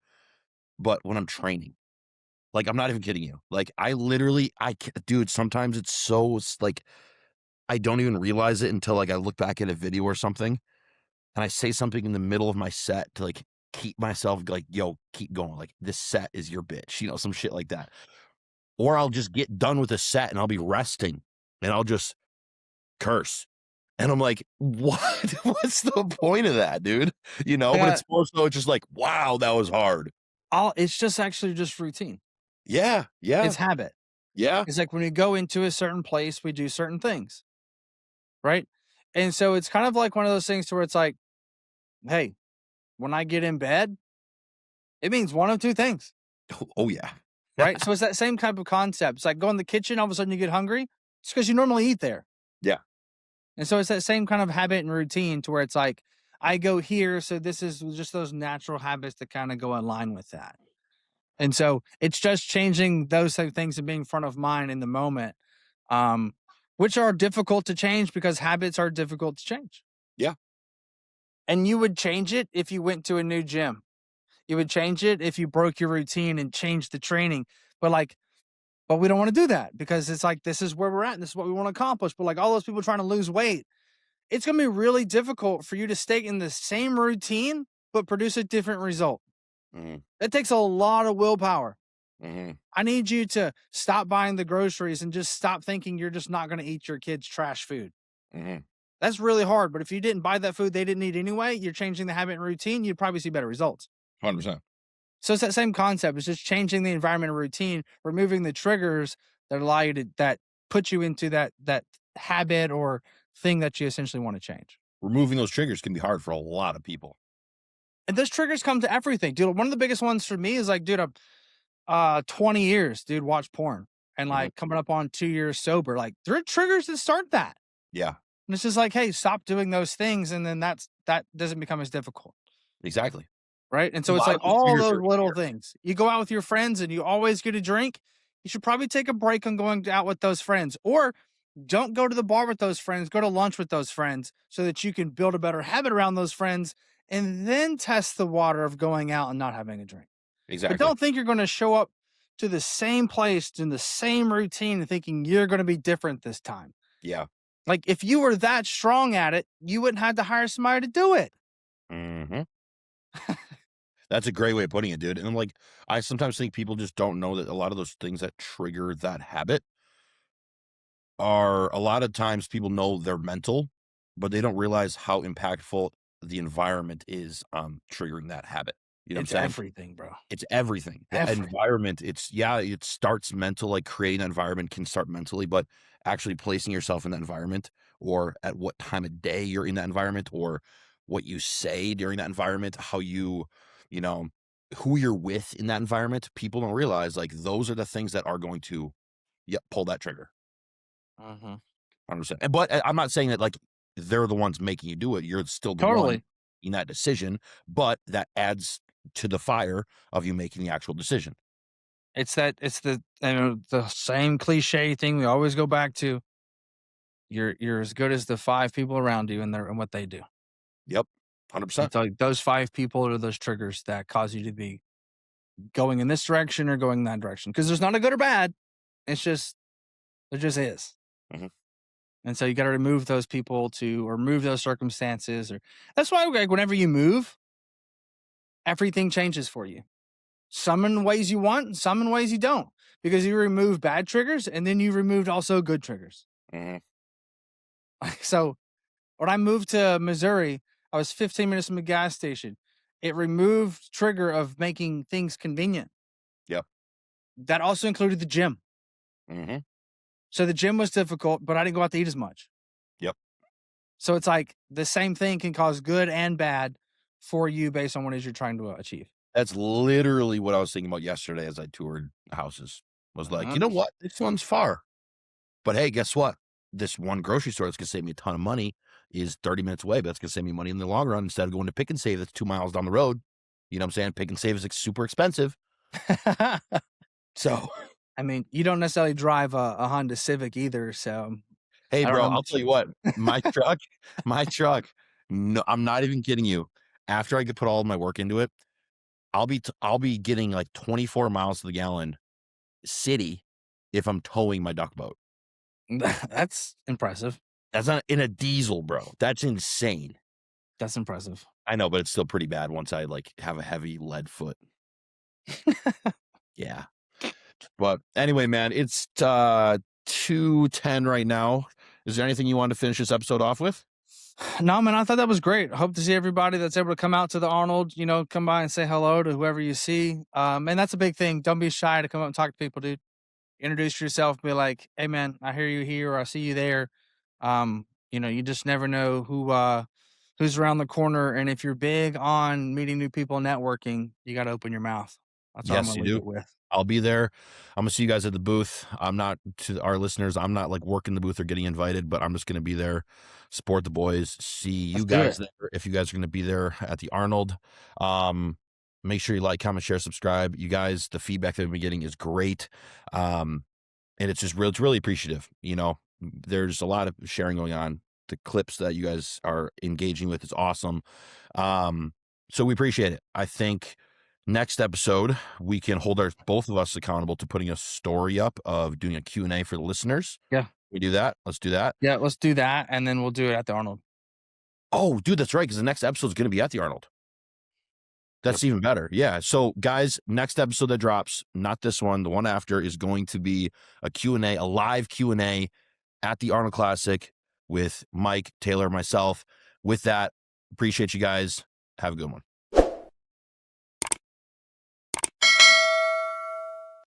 but when I'm training. Like, I'm not even kidding you. Like, I literally I ca dude, sometimes it's so like, I don't even realize it until, like, I look back at a video or something, and I say something in the middle of my set to, like, keep myself like, "Yo, keep going." Like, "This set is your bitch," some shit like that. Or I'll just get done with a set and I'll be resting, and I'll just curse. And I'm like, "What? What's the point of that, dude?" I But got it's more so just like, "Wow, that was hard." all it's just actually just routine. Yeah, yeah, It's habit. yeah, It's like when we go into a certain place, we do certain things. Right. And so it's kind of like one of those things to where it's like, hey, when I get in bed, It means one of two things, Oh yeah. right? So it's that same type of concept. It's like go in the kitchen, all of a sudden you get hungry. It's because you normally eat there. Yeah. And so it's that same kind of habit and routine to where it's like, I go here. So this is just those natural habits that kind of go in line with that. And so it's just changing those type of things and being front of mind in the moment, um, which are difficult to change because habits are difficult to change. Yeah. And you would change it if you went to a new gym. You would change it if you broke your routine and changed the training. But like, but we don't want to do that because it's like, this is where we're at. And this is what we want to accomplish. But like all those people trying to lose weight, it's going to be really difficult for you to stay in the same routine, but produce a different result. Hmm. That takes a lot of willpower. Hmm. I need you to stop buying the groceries and just stop thinking you're just not going to eat your kids' trash food. Hmm. That's really hard. But if you didn't buy that food they didn't eat anyway, you're changing the habit and routine, you'd probably see better results. 100%. So it's that same concept. It's just changing the environment and routine, removing the triggers that allow you to that put you into that habit or thing that you essentially want to change. Removing those triggers can be hard for a lot of people. And those triggers come to everything. Dude, one of the biggest ones for me is like, dude, 20 years, dude, watch porn. And Mhm. like coming up on 2 years sober. Like there are triggers that start that. Yeah, And it's just like, hey, stop doing those things. And then that doesn't become as difficult. exactly. Right. And A so it's lot like of those all triggers those are little fear. things. You go out with your friends and you always get a drink. You should probably take a break on going out with those friends. Or don't go to the bar with those friends. Go to lunch with those friends so that you can build a better habit around those friends and then test the water of going out and not having a drink. But Exactly. don't think you're going to show up to the same place in the same routine and thinking you're going to be different this time. Yeah. Like if you were that strong at it, you wouldn't have to hire somebody to do it. Hmm. That's a great way of putting it, dude. And I'm like, I sometimes think people just don't know that a lot of those things that trigger that habit are a lot of times people know they're mental, but they don't realize how impactful the environment is on triggering that habit. You know what I'm It's saying? everything, bro. It's everything. The Everything. environment, it's yeah, it starts mental, like creating an environment can start mentally, but actually placing yourself in that environment or at what time of day you're in that environment or what you say during that environment, how you know, who you're with in that environment, people don't realize like those are the things that are going to pull that trigger. Mhm. 100%. But I'm not saying that like they're the ones making you do it. You're still the one Totally. in that decision, but that adds to the fire of you making the actual decision. It's the same cliche thing we always go back to. You're as good as the 5 people around you and their and what they do. Yep. 100%. It's like those 5 people are those triggers that cause you to be going in this direction or going that direction. Because there's not a good or bad. It's just there just is. Mhm. And so you gotta remove those people to or remove those circumstances or that's why like whenever you move, everything changes for you. Some in ways you want, and some in ways you don't. Because you remove bad triggers and then you removed also good triggers. Mhm. So when I moved to Missouri, I was 15 minutes from the gas station. It removed trigger of making things convenient. Yep. That also included the gym. Mhm. So the gym was difficult, but I didn't go out to eat as much. Yep. So it's like the same thing can cause good and bad for you based on what it is you're trying to achieve. That's literally what I was thinking about yesterday as I toured houses. Was like, Uh-huh. you know what? This one's far. But hey, guess what? This one grocery store that's gonna save me a ton of money is 30 minutes away, but that's gonna save me money in the long run instead of going to Pick and Save that's 2 miles down the road. You know what I'm saying? Pick and Save is like super expensive. So I mean, you don't necessarily drive a Honda Civic either, so hey, I don't bro, know I'll much. tell you what, my truck, no, I'm not even kidding you. After I could put all of my work into it, I'll be getting like 24 miles to the gallon city if I'm towing my duck boat. That's impressive. That's not in a diesel, bro. That's insane. That's impressive. I know, but it's still pretty bad once I like have a heavy lead foot. Yeah. But anyway, man, it's 2:10 right now. Is there anything you want to finish this episode off with? No, man, I thought that was great. I hope to see everybody that's able to come out to the Arnold, come by and say hello to whoever you see. And that's a big thing. Don't be shy to come up and talk to people, dude. Introduce yourself, be like, hey man, I hear you here or I see you there. You just never know who's around the corner. And if you're big on meeting new people, networking, you got to open your mouth. That's what I'm Yes, going you to leave do. it with. I'll be there. I'm gonna see you guys at the booth. I'm not, to our listeners, I'm not like working the booth or getting invited, but I'm just gonna be there, support the boys, see Let's you do guys it. there if you guys are gonna be there at the Arnold. Um, Make sure you like, comment, share, subscribe. You guys, the feedback that we've been getting is great. And it's just real, it's really appreciative. You know, there's a lot of sharing going on. The clips that you guys are engaging with is awesome. So we appreciate it. I think next episode we can hold our both of us accountable to putting a story up of doing a Q&A for the listeners. Yeah. We do that. Let's do that. Yeah. Let's do that. And then we'll do it at the Arnold. Oh, dude, that's right. Because the next episode is going to be at the Arnold. Yep. That's even better. Yeah. So guys, next episode that drops, not this one, the one after, is going to be a Q&A, a live Q&A at the Arnold Classic with Mike, Taylor, myself. With that, appreciate you guys. Have a good one.